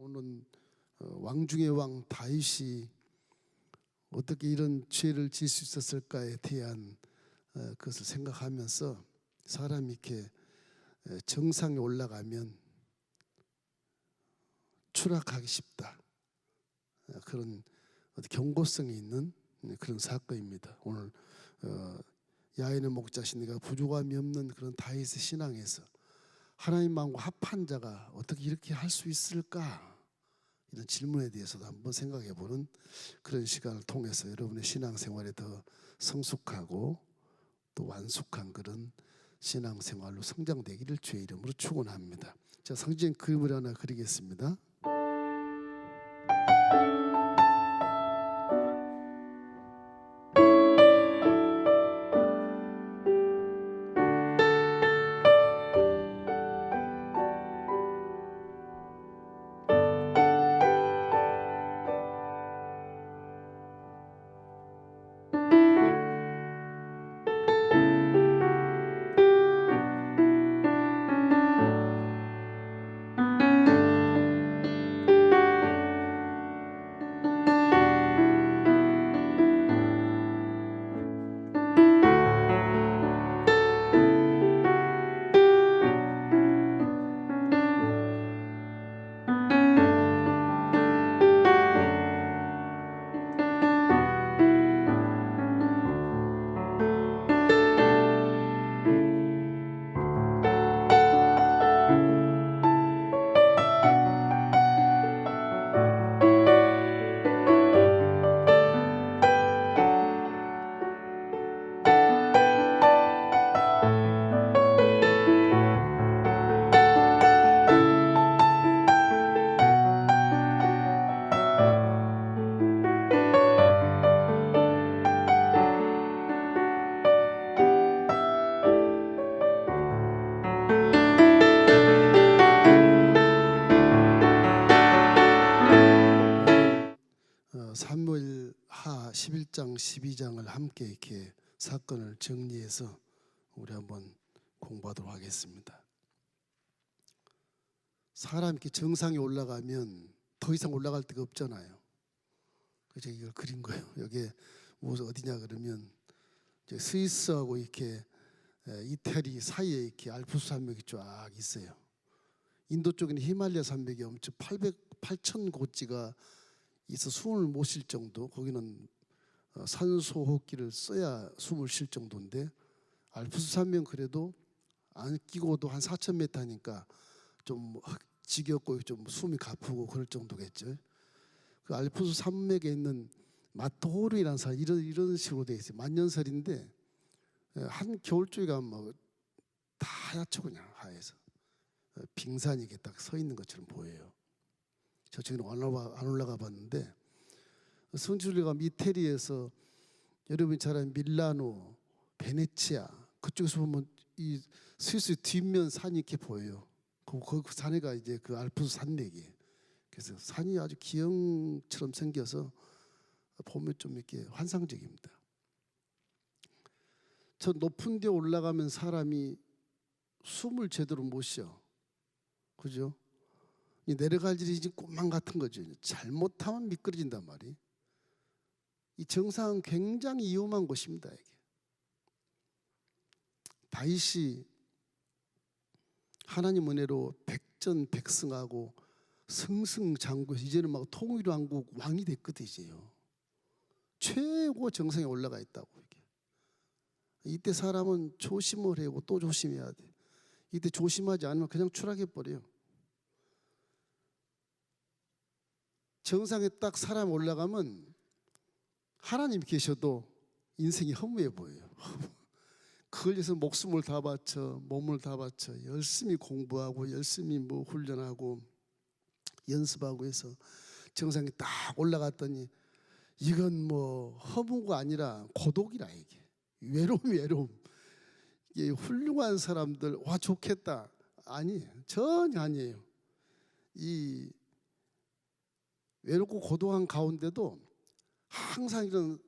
오늘 왕 중의 왕 다윗이 어떻게 이런 죄를 지을 수 있었을까에 대한 그것을 생각하면서 사람이 이렇게 정상에 올라가면 추락하기 쉽다. 그런 경고성이 있는 그런 사건입니다. 오늘 야인의 목자신이가 부족함이 없는 그런 다윗의 신앙에서 하나님 마음과 합한 자가 어떻게 이렇게 할 수 있을까? 이런 질문에 대해서도 한번 생각해 보는 그런 시간을 통해서 여러분의 신앙생활에 더 성숙하고 또 완숙한 그런 신앙생활로 성장되기를 주의 이름으로 축원합니다. 자, 성경 그림을 하나 그리겠습니다. 사무엘하 11장 12장을 함께 이렇게 사건을 정리해서 우리 한번 공부하도록 하겠습니다. 사람이 이렇게 정상에 올라가면 더 이상 올라갈 데가 없잖아요. 그래서 이걸 그린 거예요. 여기에 무슨 어디냐 그러면 스위스하고 이렇게 이태리 사이에 이렇게 알프스 산맥이 쫙 있어요. 인도 쪽에는 히말라야 산맥이 엄청 8,000 고지가 있어 숨을 못 쉴 정도. 거기는 산소 호흡기를 써야 숨을 쉴 정도인데 알프스 산맥은 그래도 안 끼고도 한 4,000m니까 좀 지겹고 좀 숨이 가쁘고 그럴 정도겠죠. 그 알프스 산맥에 있는 마토호르이라는 산 이런 식으로 되어 있어요. 만년설인데 한 겨울주에 가면 다 하얗죠. 그냥 하얘서 빙산이 이렇게 딱 서 있는 것처럼 보여요. 저쪽에는 안 올라가 봤는데 성지순례가 이태리에서 여러분이 잘 아는 밀라노, 베네치아 그쪽에서 보면 이 스위스 뒷면 산이 이렇게 보여요. 그 산에가 이제 그 알프스 산맥이에요. 그래서 산이 아주 기형처럼 생겨서 보면 좀 이렇게 환상적입니다. 저 높은 데 올라가면 사람이 숨을 제대로 못 쉬어. 그죠? 이 내려갈 일이 꿈만 같은 거죠. 잘못하면 미끄러진단 말이에요. 이 정상은 굉장히 위험한 곳입니다. 이게. 다윗이 하나님 은혜로 백전백승하고 승승장구 이제는 막 통일왕국 왕이 됐거든 이제요. 최고 정상에 올라가 있다고. 이게. 이때 사람은 조심을 해고 또 조심해야 돼. 이때 조심하지 않으면 그냥 추락해 버려요. 정상에 딱 사람 올라가면 하나님 계셔도 인생이 허무해 보여요. 그걸 위해서 목숨을 다 바쳐 몸을 다 바쳐 열심히 공부하고 열심히 뭐 훈련하고 연습하고 해서 정상에 딱 올라갔더니 이건 뭐 허무가 아니라 고독이라 이게 외로움. 이게 훌륭한 사람들 와 좋겠다 아니 전혀 아니에요. 이 외롭고 고독한 가운데도 항상 이런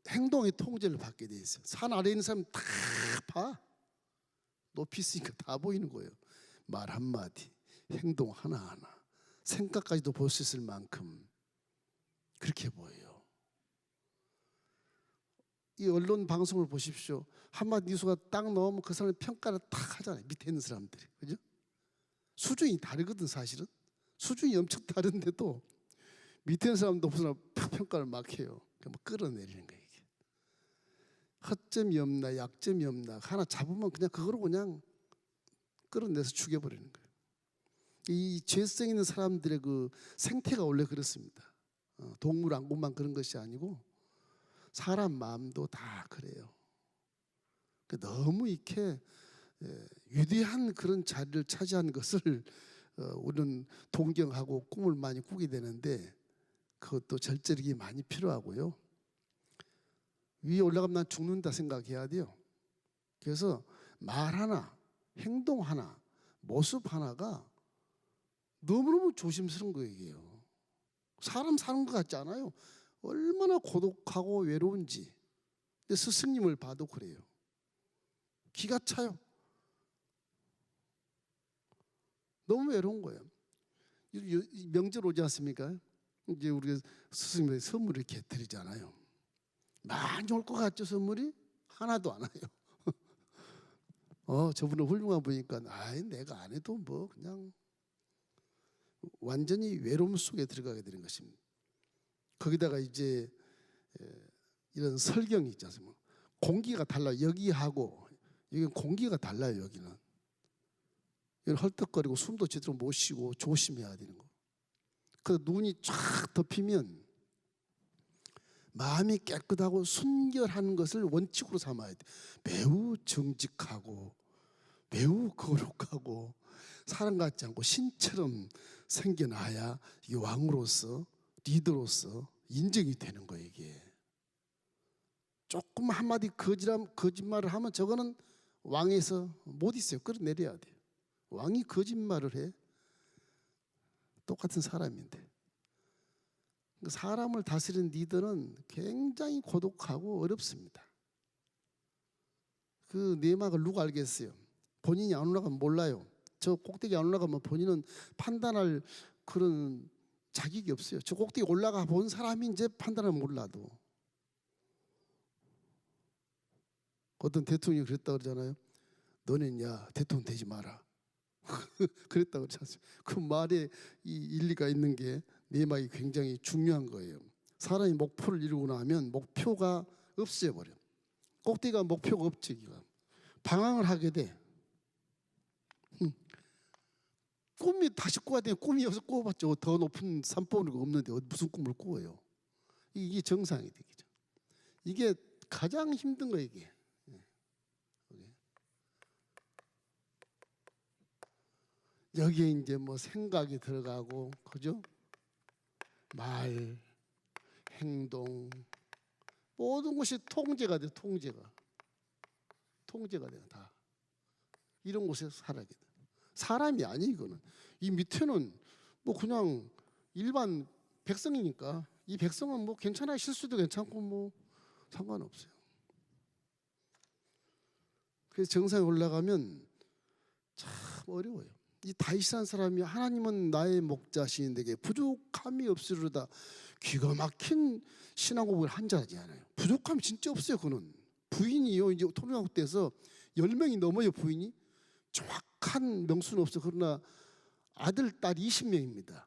행동의 통제를 받게 돼 있어요. 산 아래에 있는 사람 다 봐. 높이 있으니까 다 보이는 거예요. 말 한마디, 행동 하나하나 생각까지도 볼 수 있을 만큼 그렇게 보여요. 이 언론 방송을 보십시오. 한마디 뉴스가 딱 나오면 그 사람의 평가를 딱 하잖아요. 밑에 있는 사람들이. 그죠? 수준이 다르거든 사실은. 수준이 엄청 다른데도 밑에 있는 사람도 무슨 평가를 막 해요. 뭐 끌어내리는 거예요. 이게. 허점이 없나 약점이 없나 하나 잡으면 그냥 그거로 그냥 끌어내서 죽여버리는 거예요. 이 죄성 있는 사람들의 그 생태가 원래 그렇습니다. 동물 안고만 그런 것이 아니고 사람 마음도 다 그래요. 너무 이렇게 위대한 그런 자리를 차지한 것을 우리는 동경하고 꿈을 많이 꾸게 되는데 그것도 절제력이 많이 필요하고요. 위에 올라가면 난 죽는다 생각해야 돼요. 그래서 말 하나, 행동 하나, 모습 하나가 너무너무 조심스러운 거예요. 사람 사는 것 같지 않아요? 얼마나 고독하고 외로운지. 근데 스승님을 봐도 그래요. 기가 차요. 너무 외로운 거예요. 명절 오지 않습니까? 이제 우리가 스승님의 선물을 이렇게 드리잖아요. 많이 올 것 같죠, 선물이? 하나도 안 와요. 저분은 훌륭한 분이니까, 내가 안 해도 뭐, 그냥 완전히 외로움 속에 들어가게 되는 것입니다. 거기다가 이제 이런 설경이 있지 않습니까? 공기가 달라요. 여기하고, 여기는 공기가 달라요, 여기는. 여기는 헐떡거리고 숨도 제대로 못 쉬고 조심해야 되는 거. 그 눈이 쫙 덮이면 마음이 깨끗하고 순결한 것을 원칙으로 삼아야 돼. 매우 정직하고 매우 거룩하고 사람 같지 않고 신처럼 생겨나야 이 왕으로서 리더로서 인정이 되는 거예요. 이게 조금 한마디 거짓말을 하면 저거는 왕에서 못 있어요. 끌어내려야 돼요. 왕이 거짓말을 해. 똑같은 사람인데. 사람을 다스리는 리더는 굉장히 고독하고 어렵습니다. 그 내막을 누가 알겠어요? 본인이 안 올라가면 몰라요. 저 꼭대기 안 올라가면 본인은 판단할 그런 자격이 없어요. 저 꼭대기 올라가 본 사람이 이제 판단을 몰라도. 어떤 대통령이 그랬다 그러잖아요. 너는 야 대통령 되지 마라. 그랬다 그러지 않습니까? 그 말에 이 일리가 있는 게 내막이 굉장히 중요한 거예요. 사람이 목표를 이루고 나면 목표가 없어져 버려. 꼭대기가 목표가 없지. 방황을 하게 돼. 꿈이 다시 꿔야 돼. 꿈이 없어 꿔봤자 더 높은 산봉우리가 없는데 무슨 꿈을 꿔요? 이게 정상이 되겠죠. 이게 가장 힘든 거예요. 이게. 여기에 이제 뭐 생각이 들어가고, 그죠? 말, 행동, 모든 것이 통제가 돼. 통제가 돼요. 다 이런 곳에서 살아야 돼. 사람이 아니 이거는. 이 밑에는 뭐 그냥 일반 백성이니까 이 백성은 뭐 괜찮아요. 실수도 괜찮고 뭐 상관없어요. 그래서 정상에 올라가면 참 어려워요. 이 다윗이라는 사람이 하나님은 나의 목자신 내게 부족함이 없으리로다. 기가 막힌 신앙 고백을 한 자지 않아요. 부족함이 진짜 없어요. 그는 부인이요. 이제 토론하고 때서 10명이 넘어요. 부인이. 정확한 명수는 없어. 그러나 아들, 딸 20명입니다.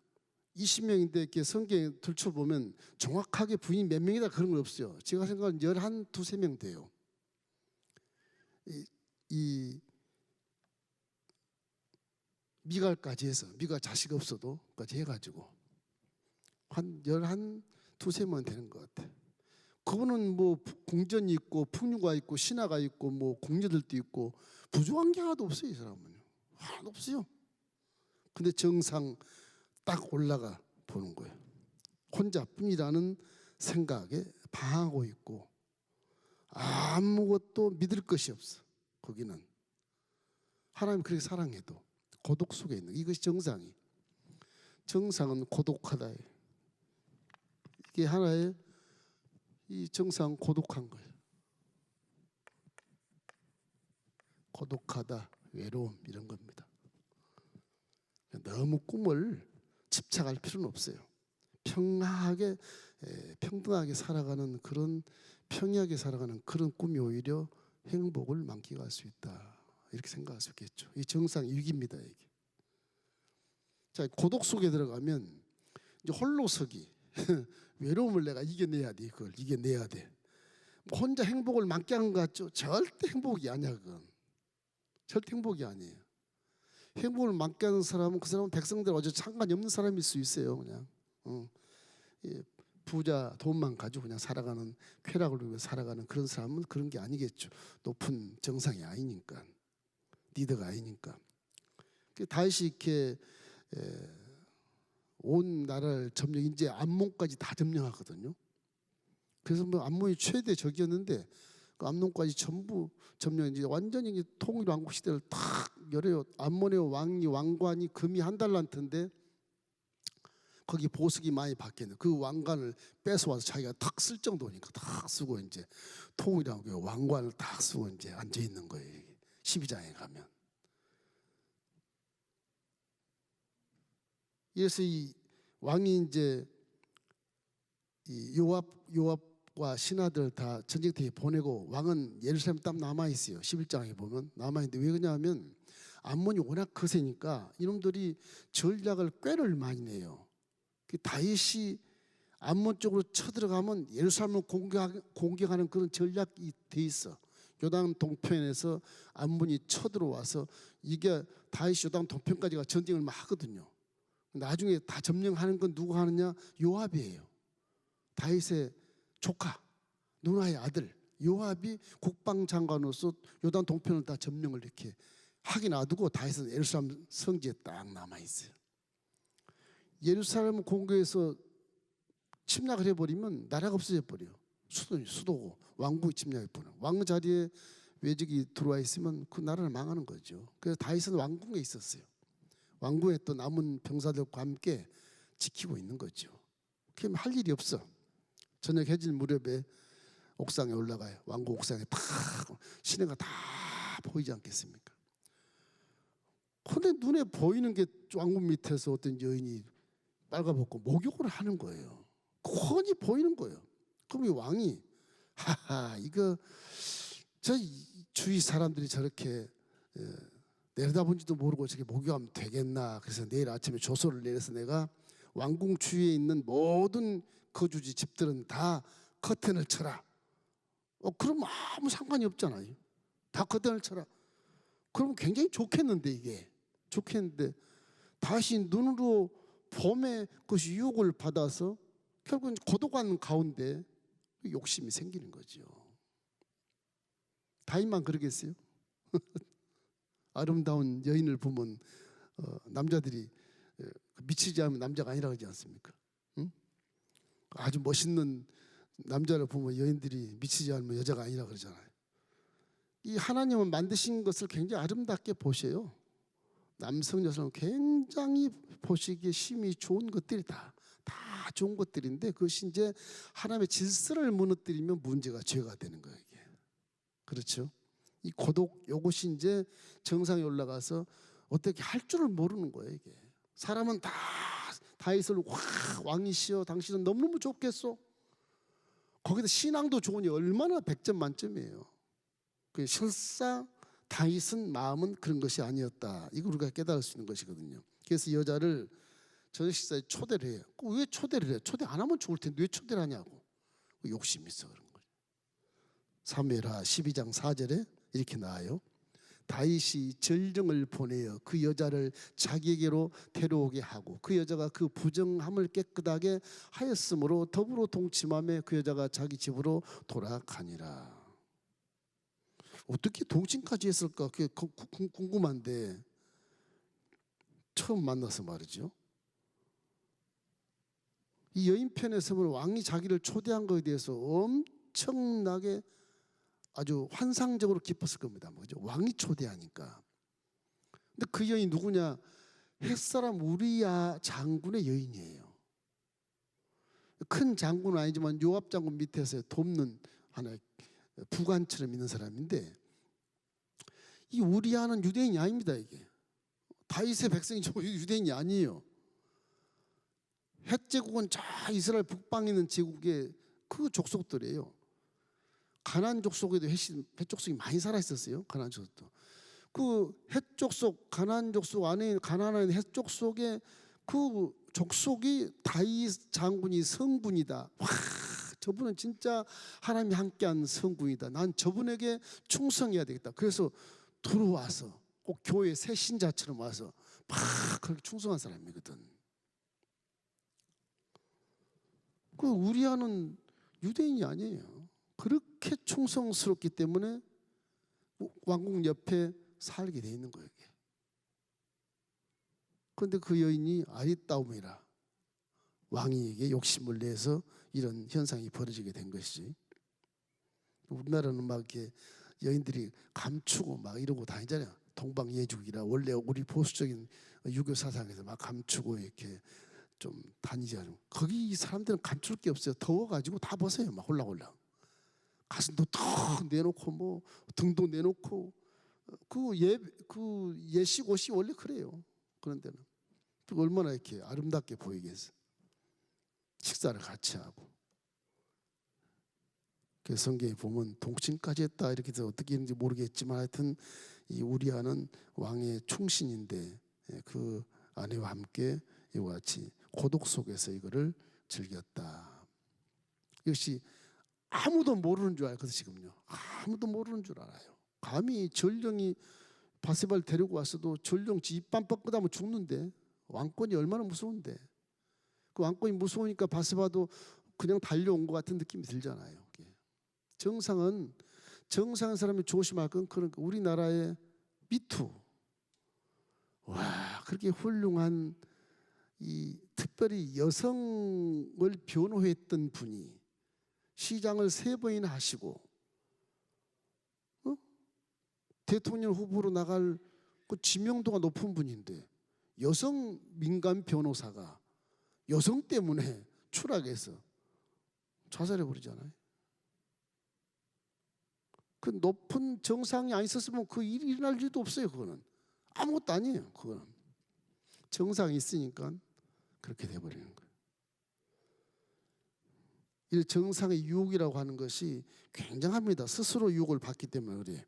20명인데 이렇게 성경에 들춰보면 정확하게 부인이 몇 명이다 그런 건 없어요. 제가 생각하는 11, 2, 3명 돼요. 이 미갈까지 해서 미가 자식 없어도 까지 해가지고 한 11, 2, 3명 되는 것 같아요. 그분은 뭐 궁전이 있고 풍류가 있고 신하가 있고 뭐 궁녀들도 있고 부족한 게 하나도 없어요. 이 사람은요. 하나도 없어요. 근데 정상 딱 올라가 보는 거예요. 혼자뿐이라는 생각에 방하고 있고 아무것도 믿을 것이 없어. 거기는 하나님 그렇게 사랑해도 고독 속에 있는 이것이 정상이. 정상은 고독하다. 이게 하나의 이 정상 고독한 거예요. 고독하다, 외로움 이런 겁니다. 너무 꿈을 집착할 필요는 없어요. 평화하게 평등하게 살아가는 그런 평이하게 살아가는 그런 꿈이 오히려 행복을 만끽할 수 있다. 이렇게 생각할 수 있겠죠. 이 정상 위기입니다. 이게. 자, 고독 속에 들어가면 이제 홀로서기, 외로움을 내가 이겨내야 돼. 그걸 이겨내야 돼. 혼자 행복을 만끽하는 것 같죠? 절대 행복이 아니야. 그건 절대 행복이 아니에요. 행복을 만끽하는 사람은 그 사람은 백성들 어제 상관이 없는 사람일 수 있어요. 그냥 부자 돈만 가지고 그냥 살아가는 쾌락을 위해 살아가는 그런 사람은 그런 게 아니겠죠. 높은 정상이 아니니까, 리더가 아니니까. 다시 이렇게 온 나라를 점령, 이제 암몬까지 다 점령하거든요. 그래서 뭐 암몬이 최대 적이었는데 그 암몬까지 전부 점령, 이제 완전히 통일 왕국 시대를 탁 열어요. 암몬의 왕관이 금이 한 달란트인데 거기 보석이 많이 박혀있는 그 왕관을 뺏어와서 자기가 탁 쓸 정도니까 탁 쓰고 이제 통일왕국의 왕관을 탁 쓰고 이제 앉아 있는 거예요. 12장에 가면. 그래서 이 왕이 이제 이 요압과 신하들 다 전쟁터에 보내고 왕은 예루살렘 딱 남아 있어요. 11장에 보면 남아 있는데 왜 그러냐면 암몬이 워낙 거세니까 이놈들이 전략을 꾀를 많이 내요. 다윗이 암몬 쪽으로 쳐들어가면 예루살렘을 공격하는 그런 전략이 돼 있어. 요단 동편에서 암몬이 쳐들어와서 이게 다윗이 요단 동편까지가 전쟁을 막 하거든요. 나중에 다 점령하는 건 누가 하느냐? 요압이에요. 다윗의 조카, 누나의 아들 요압이 국방장관으로서 요단 동편을 다 점령을 이렇게 하게 놔두고 다윗은 예루살렘 성지에 딱 남아 있어요. 예루살렘 공격해서 침략을 해버리면 나라가 없어져 버려요. 수도고 왕국이 침략해버려요. 왕 자리에 외적이 들어와 있으면 그 나라를 망하는 거죠. 그래서 다윗은 왕궁에 있었어요. 왕궁에 또 남은 병사들과 함께 지키고 있는 거죠. 그럼 할 일이 없어. 저녁 해질 무렵에 옥상에 올라가요. 왕궁 옥상에 다 시내가 다 보이지 않겠습니까? 근데 눈에 보이는 게 왕궁 밑에서 어떤 여인이 빨가벗고 목욕을 하는 거예요. 훤히 보이는 거예요. 그럼 이 왕이 하하 이거 저 주위 사람들이 저렇게 내려다본지도 모르고 저렇게 목욕하면 되겠나. 그래서 내일 아침에 조서를 내려서 내가 왕궁 주위에 있는 모든 거주지 집들은 다 커튼을 쳐라. 그럼 아무 상관이 없잖아요. 다 커튼을 쳐라. 그러면 굉장히 좋겠는데 이게 좋겠는데 다시 눈으로 봄에 그것이 유혹을 받아서 결국은 고독한 가운데 욕심이 생기는 거죠. 다윗만 그러겠어요? 아름다운 여인을 보면 남자들이 미치지 않으면 남자가 아니라 그러지 않습니까? 응? 아주 멋있는 남자를 보면 여인들이 미치지 않으면 여자가 아니라 그러잖아요. 이 하나님은 만드신 것을 굉장히 아름답게 보셔요. 남성 여성 굉장히 보시기에 심히 좋은 것들이 다 좋은 것들인데 그것이 이제 하나님의 질서를 무너뜨리면 문제가 죄가 되는 거예요. 이게. 그렇죠? 이 고독 이것이 이제 정상에 올라가서 어떻게 할 줄을 모르는 거예요. 이게 사람은 다 다윗을 왕이시여 당신은 너무너무 좋겠소. 거기다 신앙도 좋으니 얼마나 100점 만점이에요. 그 실사 다윗은 마음은 그런 것이 아니었다. 이거 우리가 깨달을 수 있는 것이거든요. 그래서 여자를 저녁 식사에 초대를 해요. 왜 초대를 해요? 초대 안 하면 좋을 텐데 왜 초대를 하냐고. 욕심이 있어 그런 거예요. 사무엘하 12장 4절에 이렇게 나와요. 다윗이 전령을 보내어 그 여자를 자기에게로 데려오게 하고 그 여자가 그 부정함을 깨끗하게 하였으므로 더불어 동침하며 그 여자가 자기 집으로 돌아가니라. 어떻게 동침까지 했을까? 그게 궁금한데 처음 만나서 말이죠. 이 여인편에서 보면 왕이 자기를 초대한 것에 대해서 엄청나게 아주 환상적으로 기뻤을 겁니다. 뭐죠? 왕이 초대하니까. 근데 그 여인이 누구냐? 햇사람 우리야 장군의 여인이에요. 큰 장군은 아니지만 요압 장군 밑에서 돕는 하나의 부관처럼 있는 사람인데 이 우리야는 유대인이 아닙니다. 이게 다윗의 백성이 유대인이 아니에요. 헷 제국은 저 이스라엘 북방에 있는 제국의 그 족속들이에요. 가나안 족속에도 헷 족속이 많이 살아 있었어요. 가나안 족속도. 그 헷 족속, 가나안 족속 안에 가나안의 헷 족속의 그 족속이 다윗 장군이 성군이다. 와, 저분은 진짜 하나님이 함께한 성군이다. 난 저분에게 충성해야 되겠다. 그래서 들어와서 꼭 교회 새 신자처럼 와서 막 그렇게 충성한 사람이거든. 그 우리아는 유대인이 아니에요. 그렇게 충성스럽기 때문에 왕궁 옆에 살게 돼 있는 거예요. 그런데 그 여인이 아리따움이라 왕에게 욕심을 내서 이런 현상이 벌어지게 된 것이지. 우리나라는 막 이렇게 여인들이 감추고 막 이러고 다니잖아요. 동방예죽이라 원래 우리 보수적인 유교 사상에서 막 감추고 이렇게 좀 다니잖아요. 거기 사람들은 감출 게 없어요. 더워가지고 다 벗어요. 막 홀랑홀랑. 가슴도 턱 내놓고 뭐 등도 내놓고 그 예식 옷이 원래 그래요. 그런 데는 얼마나 이렇게 아름답게 보이겠어. 식사를 같이 하고. 그 성경에 보면 동침까지 했다 이렇게 해서 어떻게 했는지 모르겠지만 하여튼 이 우리아는 왕의 충신인데 그 아내와 함께 이와 같이 고독 속에서 이거를 즐겼다. 역시 아무도 모르는 줄 알거든. 지금요 아무도 모르는 줄 알아요. 감히 전령이 바세바를 데리고 왔어도 전령 지 입만 뻗고다면 죽는데 왕권이 얼마나 무서운데 그 왕권이 무서우니까 바세바도 그냥 달려온 것 같은 느낌이 들잖아요. 정상은 정상의 사람이 조심할 건 그런 우리나라의 미투 와 그렇게 훌륭한 이 특별히 여성을 변호했던 분이 시장을 3번이나 하시고 대통령 후보로 나갈 그 지명도가 높은 분인데 여성 민간 변호사가 여성 때문에 추락해서 자살해 버리잖아요. 그 높은 정상이 안 있었으면 그 일이 일어날 일도 없어요. 그거는 아무것도 아니에요. 그거는 정상이 있으니까 그렇게 돼버리는 거예요. 이 정상의 유혹이라고 하는 것이 굉장합니다. 스스로 유혹을 받기 때문에 그래요.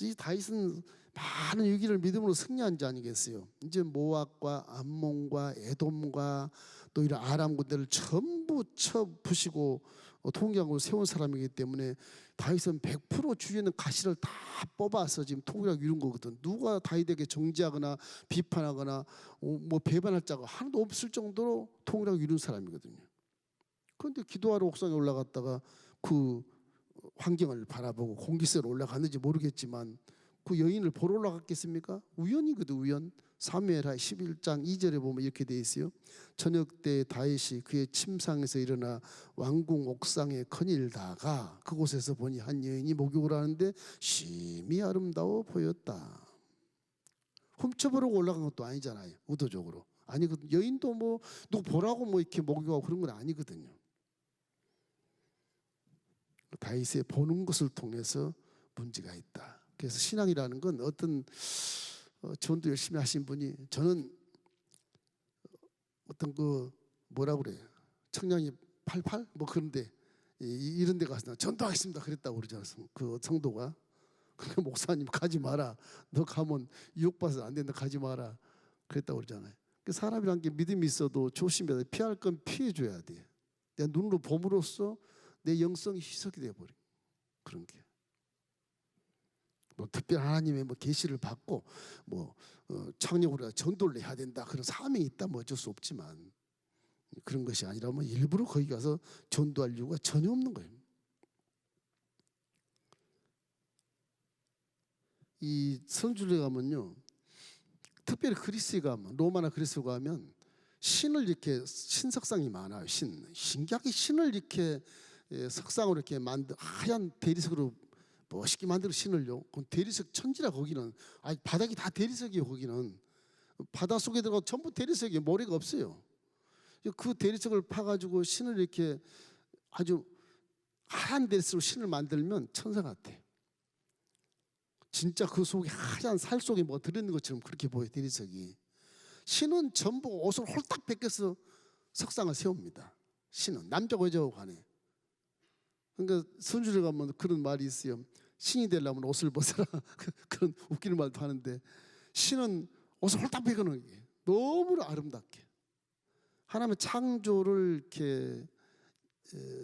이 다윗은 많은 위기를 믿음으로 승리한 자 아니겠어요. 이제 모압과 암몬과 에돔과 또 이런 아람 군대를 전부 쳐 부시고 통일왕국을 세운 사람이기 때문에 다윗은 100% 주위에 있는 가시를 다 뽑아서 지금 통일왕국 이룬 거거든. 누가 다윗에게 정죄하거나 비판하거나 뭐 배반할 자가 하나도 없을 정도로 통일왕국 이룬 사람이거든요. 그런데 기도하러 옥상에 올라갔다가 그 환경을 바라보고 공기세로 올라갔는지 모르겠지만 그 여인을 보러 올라갔겠습니까? 우연이거든. 우연. 사무엘하 11장 2절에 보면 이렇게 돼 있어요. 저녁 때 다윗이 그의 침상에서 일어나 왕궁 옥상에 거닐다가 그곳에서 보니 한 여인이 목욕을 하는데 심히 아름다워 보였다. 훔쳐보려고 올라간 것도 아니잖아요. 의도적으로. 아니거든. 여인도 뭐 누구 보라고 뭐 이렇게 목욕하고 그런 건 아니거든요. 다윗의 보는 것을 통해서 문제가 있다. 그래서 신앙이라는 건 어떤 전도 열심히 하신 분이 저는 어떤 그 뭐라 그래요? 청량리 88 뭐 그런데 이런 데 가서 전도하겠습니다 그랬다고 그러잖아요. 그 성도가 그 목사님 가지 마라. 너 가면 유혹받아서 안 된다. 가지 마라. 그랬다고 그러잖아요. 그 사람이란 게 믿음이 있어도 조심해야 돼. 피할 건 피해줘야 돼. 내 눈으로 봄으로써 내 영성이 희석이 돼버려. 그런 게. 뭐 특별 하나님의 뭐 계시를 받고 뭐 창력으로 전도를 해야 된다 그런 사명이 있다 뭐 어쩔 수 없지만 그런 것이 아니라면 일부러 거기 가서 전도할 이유가 전혀 없는 거예요. 이 성주에 가면요, 특별히 그리스에 가면 로마나 그리스 가면 신을 이렇게 신석상이 많아요. 신기하게 신을 이렇게 석상으로 이렇게 만든 하얀 대리석으로 멋있게 만들어 신을요. 그 대리석 천지라 거기는 아니 바닥이 다 대리석이에요. 거기는 바다 속에 들어가 전부 대리석이에요. 모래가 없어요. 그 대리석을 파가지고 신을 이렇게 아주 하얀 대리석으로 신을 만들면 천사 같아. 진짜 그 속에 하얀 살 속에 뭐가 들어있는 것처럼 그렇게 보여 대리석이. 신은 전부 옷을 홀딱 벗겨서 석상을 세웁니다. 신은 남자고 여자고 간에. 그러니까 선주를 가면 그런 말이 있어요. 신이 되려면 옷을 벗어라. 그런 웃기는 말도 하는데 신은 옷을 홀딱 벗어놓은 게 너무나 아름답게 하나님의 창조를 이렇게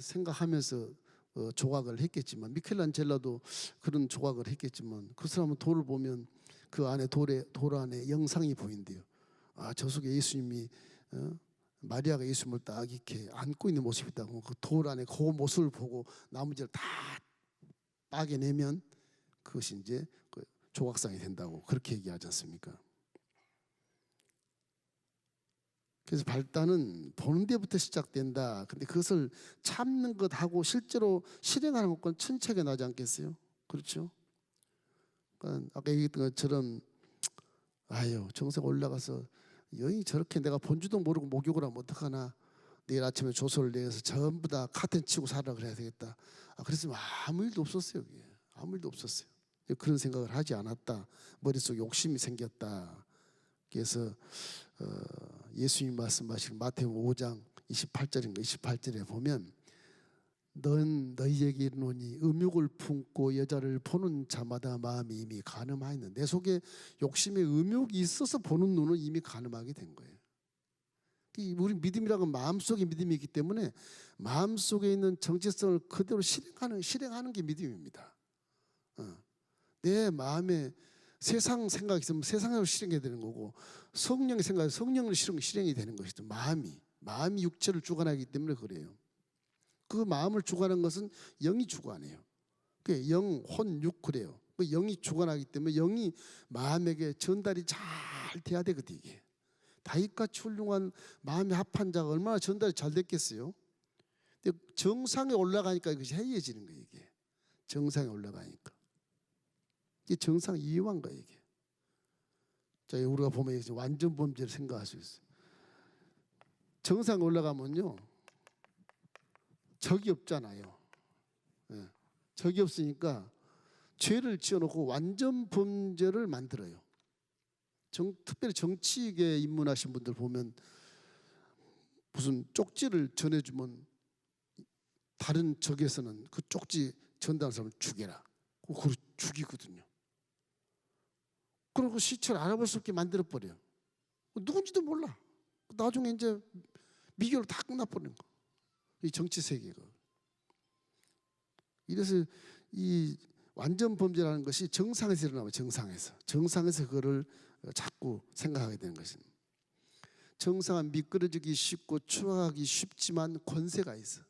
생각하면서 조각을 했겠지만, 미켈란젤로도 그런 조각을 했겠지만, 그 사람은 돌을 보면 그 안에 돌 안에 영상이 보인대요. 아, 저 속에 예수님이 마리아가 예수님을 딱 이렇게 안고 있는 모습이 있다고. 그 돌 안에 그 모습을 보고 나머지를 다 빠개내면 그것이 이제 그 조각상이 된다고 그렇게 얘기하지 않습니까? 그래서 발단은 보는 데부터 시작된다. 근데 그것을 참는 것하고 실제로 실행하는 것과는 천차게 나지 않겠어요? 그렇죠? 그러니까 아까 얘기했던 것처럼 아유, 정상 올라가서 여인이 저렇게 내가 본주도 모르고 목욕을 하면 어떡하나. 내일 아침에 조서를 내서 전부 다 카텐 치고 살아 그래야 되겠다. 그랬으면 아무 일도 없었어요. 여기. 아무 일도 없었어요. 그런 생각을 하지 않았다. 머릿속에 욕심이 생겼다. 그래서 예수님 말씀하신 마태복음 5장 28절인가 28절에 보면 넌 너희에게 이르노니 음욕을 품고 여자를 보는 자마다 마음이 이미 간음하였는. 내 속에 욕심의 음욕이 있어서 보는 눈은 이미 간음하게 된 거예요. 우리 믿음이라고 마음속에 믿음이 있기 때문에 마음속에 있는 정체성을 그대로 실행하는 게 믿음입니다. 내 마음에 세상 생각이 있으면 세상으로 실행해야 되는 거고, 성령의 생각이 성령으로 실행이 되는 것이죠. 마음이 육체를 주관하기 때문에 그래요. 그 마음을 주관하는 것은 영이 주관해요. 그 영, 혼, 육 그래요. 그 영이 주관하기 때문에 영이 마음에게 전달이 잘 돼야 되거든요. 이게 다윗같이 훌륭한 마음이 합한 자가 얼마나 전달이 잘 됐겠어요. 근데 정상에 올라가니까 이것이 해이해지는 거예요. 이게 정상에 올라가니까 이게 정상 이해한 거예요. 이게 자, 우리가 보면 완전 범죄를 생각할 수 있어요. 정상에 올라가면요 적이 없잖아요. 적이 없으니까 죄를 지어놓고 완전 범죄를 만들어요. 특별히 정치계에 입문하신 분들 보면 무슨 쪽지를 전해주면 다른 적에서는 그 쪽지 전달하는 사람을 죽여라. 그걸 죽이거든요. 그리고 시체를 알아볼 수 없게 만들어버려요. 누군지도 몰라. 나중에 이제 미결로 다 끝나버리는 거. 이 정치 세계가. 이래서 이 완전 범죄라는 것이 정상에서 일어나면 정상에서 그거를 자꾸 생각하게 되는 것입니다. 정상은 미끄러지기 쉽고 추락하기 쉽지만 권세가 있어.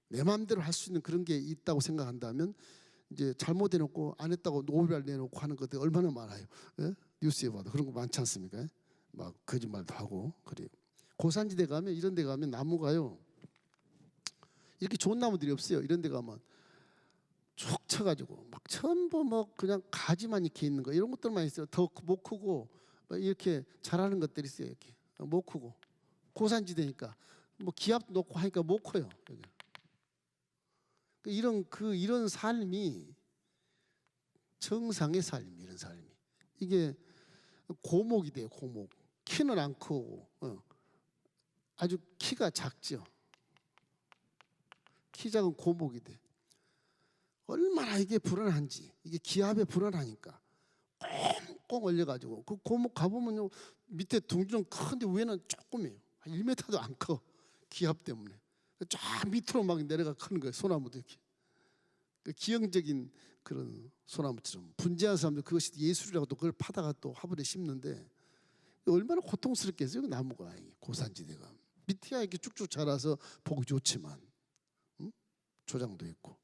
내 마음대로 할 수 있는 그런 게 있다고 생각한다면 이제 잘못해놓고 안 했다고 노벨 내놓고 하는 것들 얼마나 많아요. 예? 뉴스에 봐도 그런 거 많지 않습니까? 막 거짓말도 하고 그래요. 고산지대 가면 이런 데 가면 나무가요 이렇게 좋은 나무들이 없어요. 이런 데 가면 쭉 쳐가지고 막 전부 뭐 그냥 가지만 이렇게 있는 거 이런 것들만 있어요. 더 못 크고 이렇게 자라는 것들이 있어요. 이렇게 못 크고 고산지대니까 뭐 기압 놓고 하니까 못 커요. 여기. 이런 삶이 정상의 삶이 이런 삶이 이게 고목이 돼요. 고목 키는 안 크고 아주 키가 작죠. 키 작은 고목이 돼. 얼마나 이게 불안한지 이게 기압에 불안하니까 꽁꽁 얼려가지고 그 고목 가보면요 밑에 둥지는 큰데 위에는 조금이에요. 한 1m도 안 커. 기압 때문에 쫙 밑으로 막 내려가 크는 거예요. 소나무도 이렇게 기형적인 그런 소나무처럼 분재한 사람들 그것이 예술이라고 또 그걸 파다가 또 화분에 심는데 얼마나 고통스럽겠어요. 그 나무가 고산지대가 밑에야 이렇게 쭉쭉 자라서 보기 좋지만 조장도 있고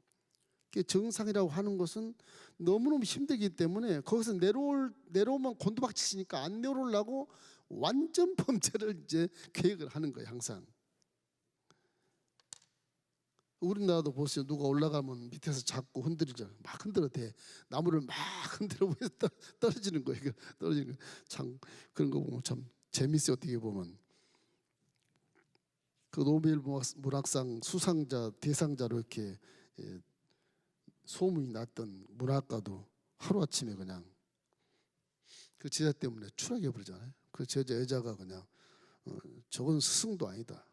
정상이라고 하는 것은 너무너무 힘들기 때문에 거기서 내려오면 곤두박질치니까 안 내려오려고 완전 범죄를 이제 계획을 하는 거예요. 항상 우리나라도 보세요. 누가 올라가면 밑에서 잡고 흔들리잖아요. 막 흔들어대 나무를 막 흔들어 보면서 떨어지는 거예요. 떨어지는 거. 참 그런 거 보면 참 재밌어요. 어떻게 보면 그 노벨 문학상 수상자 대상자로 이렇게 소문이 났던 문학가도 하루아침에 그냥 그 제자 때문에 추락해 버리잖아요. 그 제자 여자가 그냥 저건 스승도 아니다.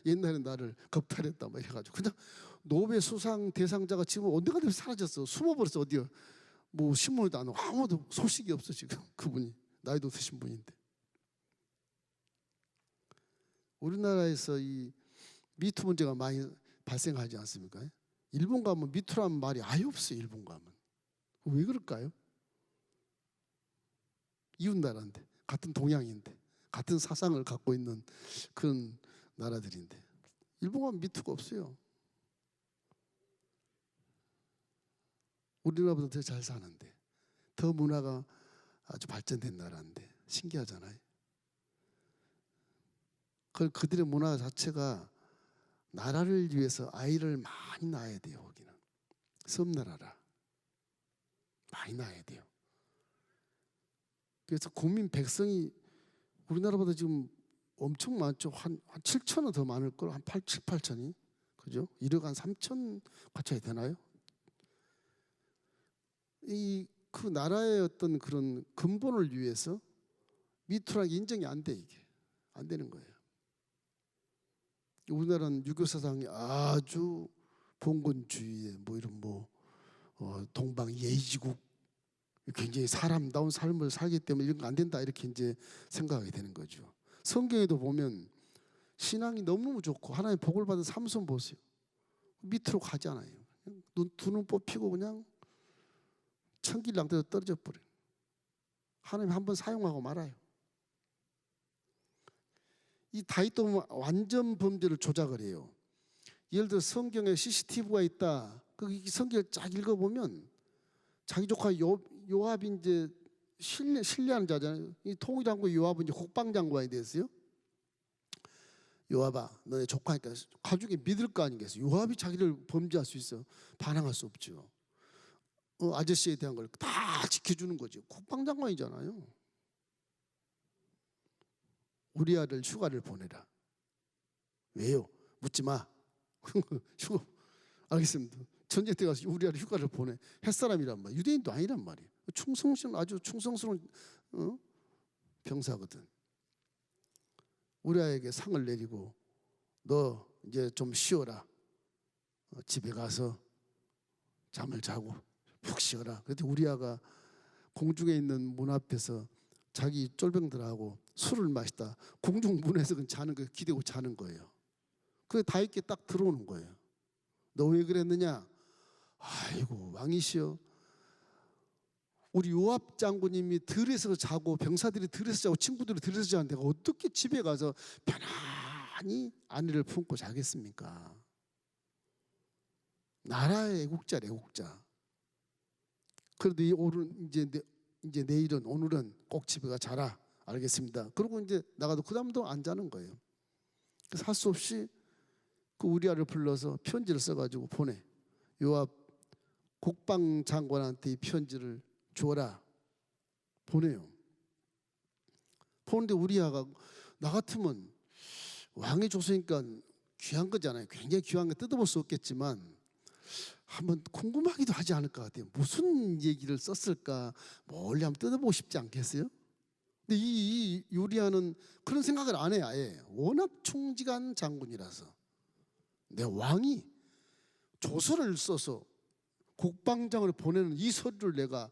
옛날에 나를 겁탈했다 막 해가지고 그냥 노벨 수상 대상자가 지금 언제가 돼서 사라졌어. 숨어버렸어. 어디요? 뭐 신문에도 안 오고 아무도 소식이 없어 지금. 그분이 나이도 드신 분인데. 우리나라에서 이 미투 문제가 많이 발생하지 않습니까? 일본 가면 미투라는 말이 아예 없어요. 일본 가면. 왜 그럴까요? 이웃 나라인데, 같은 동양인데, 같은 사상을 갖고 있는 그런 나라들인데 일본 가면 미투가 없어요. 우리나라보다 더 잘 사는데, 더 문화가 아주 발전된 나라인데 신기하잖아요. 그들의 문화 자체가 나라를 위해서 아이를 많이 낳아야 돼요. 거기는 섬나라라 많이 낳아야 돼요. 그래서 국민 백성이 우리나라보다 지금 엄청 많죠. 한 7천은 더 많을 걸. 한 7, 8천이. 그죠? 1억 한 3천 갖춰야 되나요? 그 나라의 어떤 그런 근본을 위해서 미투라는 인정이 안 돼. 이게 안 되는 거예요. 우리나라는 유교 사상이 아주 봉건주의에 뭐 이런 동방 예의지국 굉장히 사람다운 삶을 살기 때문에 이런 거 안 된다 이렇게 이제 생각하게 되는 거죠. 성경에도 보면 신앙이 너무 좋고 하나님 복을 받은 삼손 보세요. 밑으로 가지 않아요. 두 눈 뽑히고 그냥 천길낭대로 떨어져 버려요. 하나님 한번 사용하고 말아요. 이 다윗도 완전 범죄를 조작을 해요. 예를 들어 성경에 CCTV가 있다. 그 성경을 쫙 읽어보면 자기 조카 요압이 이제 신뢰하는 자잖아요. 이 통일장군 요압은 이제 국방장관이 됐어요. 요압아, 너네 조카니까 가족이 믿을 거 아니겠어요. 요압이 자기를 범죄할 수 있어. 반항할 수 없죠. 아저씨에 대한 걸 다 지켜주는 거죠. 국방장관이잖아요. 우리 아들 휴가를 보내라. 왜요? 묻지 마. 휴가 알겠습니다. 전쟁 때 가서 우리 아들 휴가를 보내. 햇사람이란 말. 유대인도 아니란 말이에요. 아주 충성스러운 병사거든. 우리 아이에게 상을 내리고 너 이제 좀 쉬어라. 집에 가서 잠을 자고 푹 쉬어라. 그랬더니 우리 아가 공중에 있는 문 앞에서 자기 쫄병들하고 술을 마시다 공중 문에서 자는 거 기대고 자는 거예요. 그게 다윗께 딱 들어오는 거예요. 너 왜 그랬느냐? 아이고 왕이시여, 우리 요압 장군님이 들에서 자고 병사들이 들에서 자고 친구들이 들에서 자는데 내가 어떻게 집에 가서 편안히 아내를 품고 자겠습니까? 나라의 애국자. 그래도 이제 내일은 오늘은 꼭 집에 가 자라. 알겠습니다. 그리고 이제 나가도 그 다음도 안 자는 거예요. 그래서 할 수 없이 그 우리아를 불러서 편지를 써가지고 보내. 요압 국방장관한테 이 편지를 줘라. 보내요. 보는데 우리아가 나 같으면 왕이 줬으니까 귀한 거잖아요. 굉장히 귀한 거 뜯어볼 수 없겠지만 한번 궁금하기도 하지 않을 것 같아요. 무슨 얘기를 썼을까 멀리 한번 뜯어보고 싶지 않겠어요? 근데 이 요리아는 그런 생각을 안 해요. 아예. 워낙 충직한 장군이라서 내 왕이 조서를 써서 국방장을 보내는 이 서류를 내가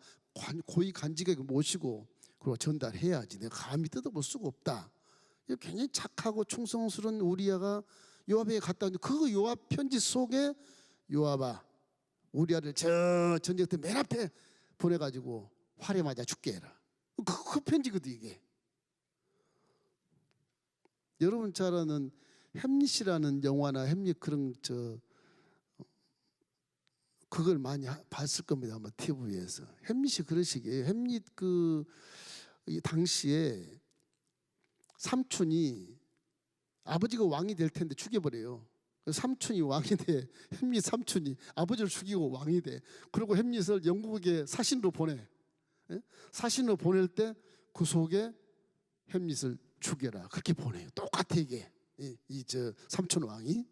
고위 간직에게 모시고 그리고 전달해야지. 내가 감히 뜯어볼 수가 없다. 굉장히 착하고 충성스러운 우리아가 요압에게 갔다 왔는데 그 요압 편지 속에 요압아, 우리아를 저 전쟁터 맨 앞에 보내가지고 활에 맞아 죽게 해라. 그 편지거든 이게. 여러분 잘 아는 햄릿이라는 영화나 햄릿 그런 그걸 많이 봤을 겁니다. 아마 TV에서. 햄릿이 그런 식이에요. 햄릿 이 당시에 삼촌이 아버지가 왕이 될 텐데 죽여버려요. 삼촌이 왕이 돼. 햄릿 삼촌이 아버지를 죽이고 왕이 돼. 그리고 햄릿을 영국에 사신으로 보내. 사신으로 보낼 때 그 속에 햄릿을 죽여라. 그렇게 보내요. 똑같아 이게. 삼촌 왕이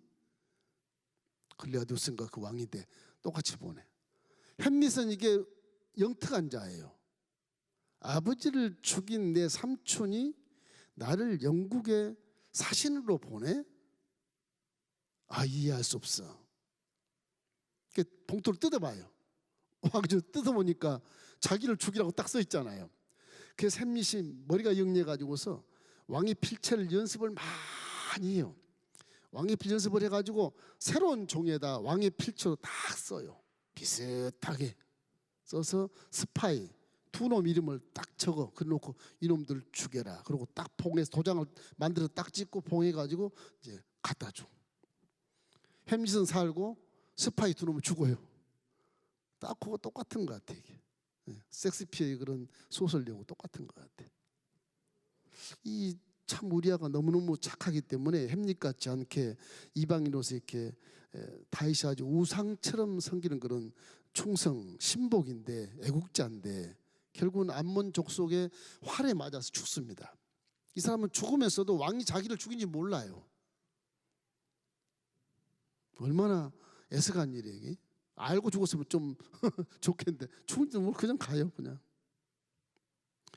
글라디우스인가 그 왕이 돼. 똑같이 보내. 햄릿은 이게 영특한 자예요. 아버지를 죽인 내 삼촌이 나를 영국에 사신으로 보내? 이해할 수 없어. 봉투를 뜯어봐요. 왕조 뜯어보니까 자기를 죽이라고 딱 써 있잖아요. 그래서 햄릿이 머리가 영리해가지고서 왕의 필체를 연습을 많이 해요. 왕의 필 연습을 해가지고 새로운 종에다 왕의 필체로 딱 써요. 비슷하게 써서 스파이 두 놈 이름을 딱 적어 그래놓고 이놈들 죽여라. 그리고 딱 봉해서 도장을 만들어 딱 찍고 봉해가지고 이제 갖다 줘. 햄릿은 살고 스파이 두 놈은 죽어요. 딱 그거 똑같은 것 같아 이게. 섹스피어의 그런 소설 내용 똑같은 것 같아. 이 참 우리아가 너무너무 착하기 때문에 햄릿 같지 않게 이방인으로서 이렇게 다윗이 아주 우상처럼 섬기는 그런 충성 신복인데 애국자인데 결국은 암몬 족속의 활에 맞아서 죽습니다. 이 사람은 죽으면서도 왕이 자기를 죽인지 몰라요. 얼마나 애석한 일이에요 이게. 알고 죽었으면 좀 좋겠는데 죽은지 모르고 그냥 가요. 그냥.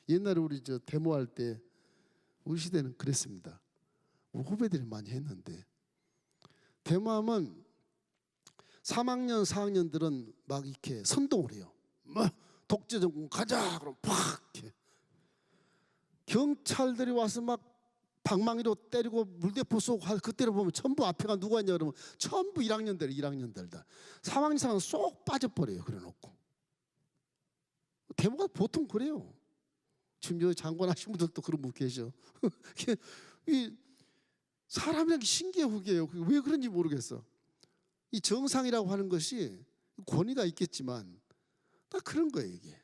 옛날에 우리 데모할 때 우리 시대는 그랬습니다. 우리 후배들이 많이 했는데 데모하면 3학년 4학년들은 막 이렇게 선동을 해요. 독재정권 가자 그럼 팍 이렇게. 경찰들이 와서 막 방망이로 때리고 물대포 쏘고 그때를 보면 전부 앞에가 누가 있냐 그러면 전부 1학년들 다 3학년 이상은 쏙 빠져버려요. 그래놓고 데모가 보통 그래요. 지금 여기 장관 하신 분들도 그런 분 계셔. 이 사람이란 게 신기해 후계예요. 왜 그런지 모르겠어. 이 정상이라고 하는 것이 권위가 있겠지만 딱 그런 거예요 이게.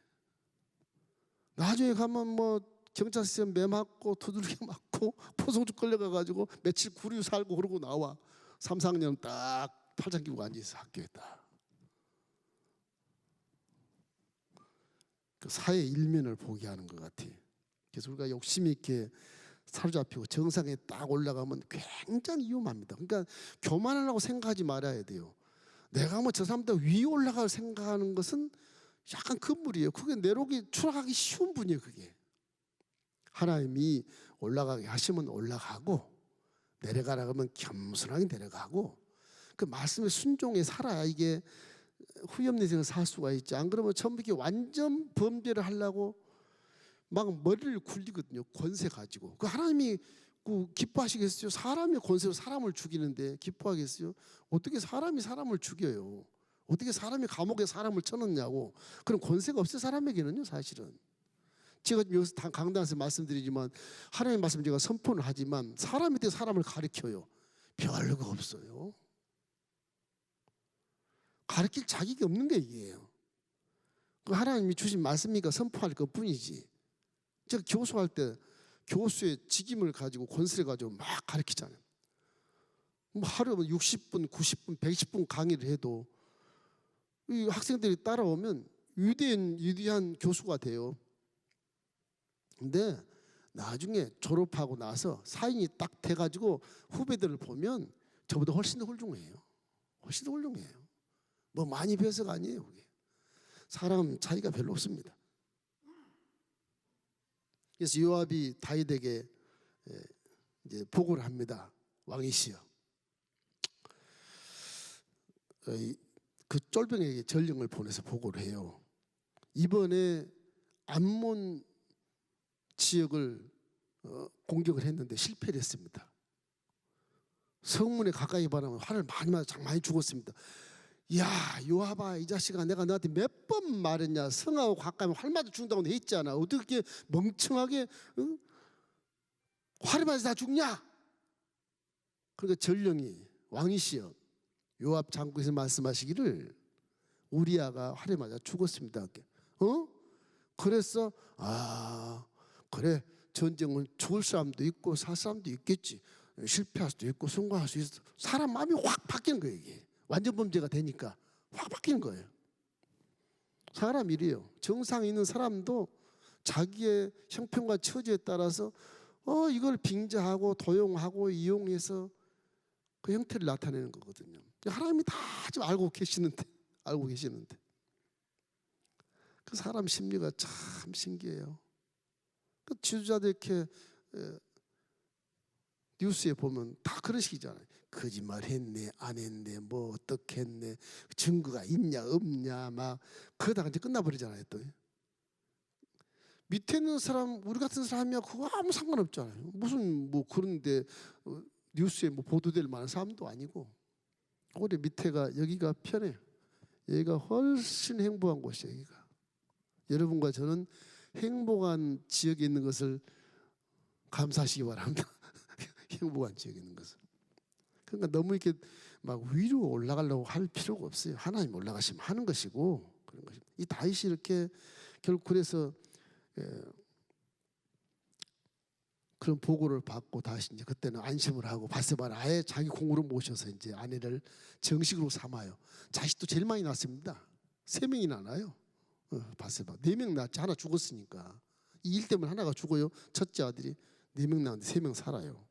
나중에 가면 뭐 경찰서 매 맞고 두들겨 맞고 포송주 끌려가가지고 며칠 구류 살고 그러고 나와. 3, 4학년 딱 팔짱 끼고 앉아있어 학교에 딱. 그 사회 일면을 보게 하는 것 같아. 그래서 우리가 욕심 있게 사로잡히고 정상에 딱 올라가면 굉장히 위험합니다. 그러니까 교만하려고 생각하지 말아야 돼요. 내가 뭐 저 사람보다 위에 올라갈 생각하는 것은 약간 금물이에요. 그게 내록이 추락하기 쉬운 분이에요. 그게 하나님이 올라가게 하시면 올라가고 내려가라 하면 겸손하게 내려가고 그 말씀에 순종해 살아야 이게 후회 없는 인생을 살 수가 있지. 안 그러면 처음 이렇게 완전 범죄를 하려고 막 머리를 굴리거든요. 권세 가지고. 그 하나님이 기뻐하시겠어요? 사람의 권세로 사람을 죽이는데 기뻐하겠어요? 어떻게 사람이 사람을 죽여요? 어떻게 사람이 감옥에 사람을 쳐넣냐고. 그런 권세가 없어요. 사람에게는요 사실은. 제가 여기서 강단에서 말씀드리지만 하나님의 말씀 제가 선포를 하지만 사람이 때 사람을 가르쳐요. 별거 없어요. 가르칠 자격이 없는 게 이게요. 그 하나님이 주신 말씀이니까 선포할 것뿐이지. 제가 교수할 때 교수의 직임을 가지고 권세를 가지고 막 가르치잖아요. 뭐 하루에 60분, 90분, 110분 강의를 해도 이 학생들이 따라오면 위대한 교수가 돼요. 근데 나중에 졸업하고 나서 사인이 딱 돼가지고 후배들을 보면 저보다 훨씬 더 훌륭해요. 훨씬 더 훌륭해요. 뭐 많이 배워서가 아니에요. 그게. 사람 차이가 별로 없습니다. 그래서 요압이 다윗에게 이제 보고를 합니다. 왕이시여, 그 쫄병에게 전령을 보내서 보고를 해요. 이번에 암몬 지역을 공격을 했는데 실패를 했습니다. 성문에 가까이 바라면 화를 많이 죽었습니다. 야, 요압아, 이 자식아, 내가 너한테 몇 번 말했냐. 성하고 가까이 활 맞아 죽는다고 했잖아. 어떻게 멍청하게 활을 맞아 다 죽냐. 그러니까 전령이 왕이시여, 요압 장군께서 말씀하시기를 우리아가 활에 맞아 죽었습니다. 그래서 그래, 전쟁은 죽을 사람도 있고 살 사람도 있겠지. 실패할 수도 있고 성공할 수 있어. 사람 마음이 확 바뀌는 거예요. 이게 완전 범죄가 되니까 확 바뀌는 거예요. 사람 일이에요. 정상에 있는 사람도 자기의 형편과 처지에 따라서 이걸 빙자하고 도용하고 이용해서 그 형태를 나타내는 거거든요. 하나님이 다 좀 알고 계시는데 그 사람 심리가 참 신기해요. 그 지도자들 이렇게 뉴스에 보면 다 그런 식이잖아요. 거짓말 했네, 안 했네, 뭐 어떻게 했네, 증거가 있냐 없냐, 막 그러다가 이제 끝나버리잖아요. 또 밑에 있는 사람, 우리 같은 사람이야 그거 아무 상관없잖아요. 무슨 뭐 그런데 뉴스에 뭐 보도될 만한 사람도 아니고. 우리 밑에가 여기가 편해요. 여기가 훨씬 행복한 곳이에요. 여기가. 여러분과 저는 행복한 지역에 있는 것을 감사하시기 바랍니다. 행복한 지역에 있는 것을. 그러니까 너무 이렇게 막 위로 올라가려고 할 필요가 없어요. 하나님 올라가시면 하는 것이고 그런 것입니다. 이 다윗이 이렇게 결국 그래서 그런 보고를 받고 다시 이제 그때는 안심을 하고 바세바를 아예 자기 공으로 모셔서 이제 아내를 정식으로 삼아요. 자식도 제일 많이 낳습니다. 3명이나 낳아요. 바세바 4명 낳았지. 하나 죽었으니까 이 일 때문에 하나가 죽어요. 첫째 아들이 4명 낳았는데 3명 살아요.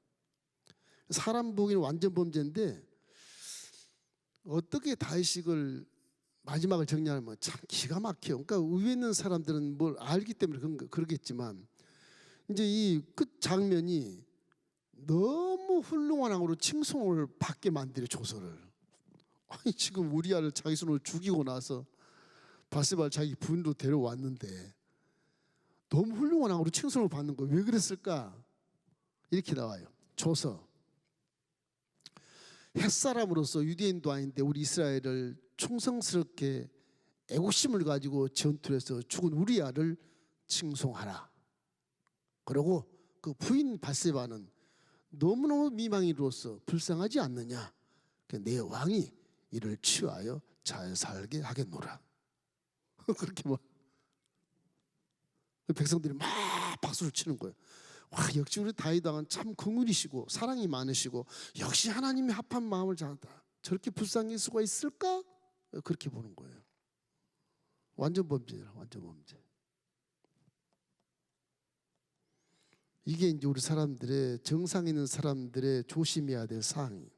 사람 보기는 완전 범죄인데 어떻게 다윗을 마지막을 정리하면 참 기가 막혀요. 그러니까 위에 있는 사람들은 뭘 알기 때문에 그러겠지만 이제 이 끝 장면이 너무 훌륭한 왕으로 칭송을 받게 만들어 조서를. 아니 지금 우리아를 자기 손으로 죽이고 나서 바세바를 자기 부인으로 데려왔는데 너무 훌륭한 왕으로 칭송을 받는 거 왜 그랬을까? 이렇게 나와요. 조서. 햇사람으로서 유대인도 아닌데 우리 이스라엘을 충성스럽게 애국심을 가지고 전투를 해서 죽은 우리아를 칭송하라. 그리고 그 부인 바세바는 너무너무 미망이로서 불쌍하지 않느냐. 내 왕이 이를 취하여 잘 살게 하겠노라. 그렇게 뭐 백성들이 막 박수를 치는 거예요. 와, 역시 우리 다윗 왕은 참 긍휼이시고 사랑이 많으시고 역시 하나님이 합한 마음을 잘한다. 저렇게 불쌍할 수가 있을까? 그렇게 보는 거예요. 완전 범죄라, 완전 범죄. 이게 이제 우리 사람들의 정상에 있는 사람들의 조심해야 될 사항이.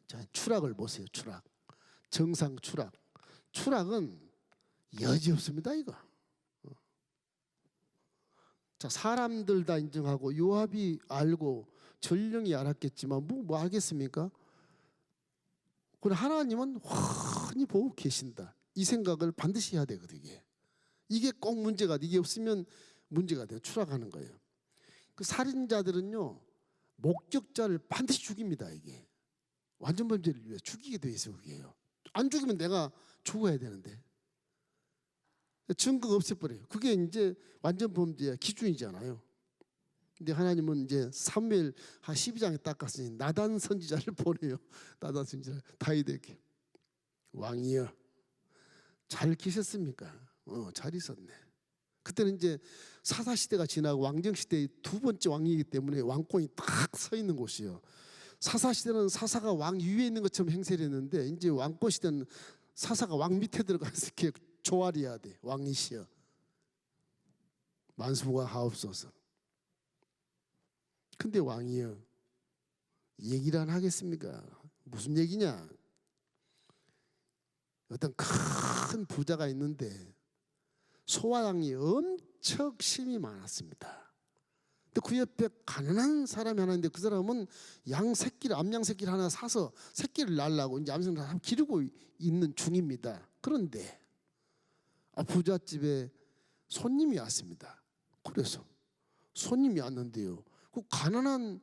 자, 추락을 보세요. 추락. 정상 추락. 추락은 여지 없습니다. 이거. 자, 사람들 다 인정하고 요압이 알고 전령이 알았겠지만 뭐 알겠습니까? 그러나 하나님은 훤히 보고 계신다. 이 생각을 반드시 해야 되거든요. 이게 꼭 문제가 돼. 이게 없으면 문제가 돼요. 추락하는 거예요. 그 살인자들은요 목적자를 반드시 죽입니다. 이게 완전 범죄를 위해 죽이게 돼 있어요. 그게요. 안 죽이면 내가 죽어야 되는데 증거가 없애버려요. 그게 이제 완전 범죄의 기준이잖아요. 근데 하나님은 이제 사무엘 한 12장에 딱 갔으니 나단 선지자를 보내요. 나단 선지자 다윗에게. 왕이여 잘 계셨습니까? 잘 있었네. 그때는 이제 사사 시대가 지나고 왕정 시대의 두 번째 왕이기 때문에 왕권이 딱 서 있는 곳이에요. 사사 시대는 사사가 왕 위에 있는 것처럼 행세를 했는데 이제 왕권 시대는 사사가 왕 밑에 들어가서 이렇게 조아려야 돼. 왕이시여 만수무가 하옵소서. 근데 왕이여 얘기를 안 하겠습니까? 무슨 얘기냐? 어떤 큰 부자가 있는데 소화양이 엄청 심이 많았습니다. 근데 그 옆에 가난한 사람이 하나 있는데 그 사람은 양 새끼를 암양 새끼를 하나 사서 새끼를 낳으려고 이제 암양을 기르고 있는 중입니다. 그런데 부잣집에 손님이 왔습니다. 그래서 손님이 왔는데요. 그 가난한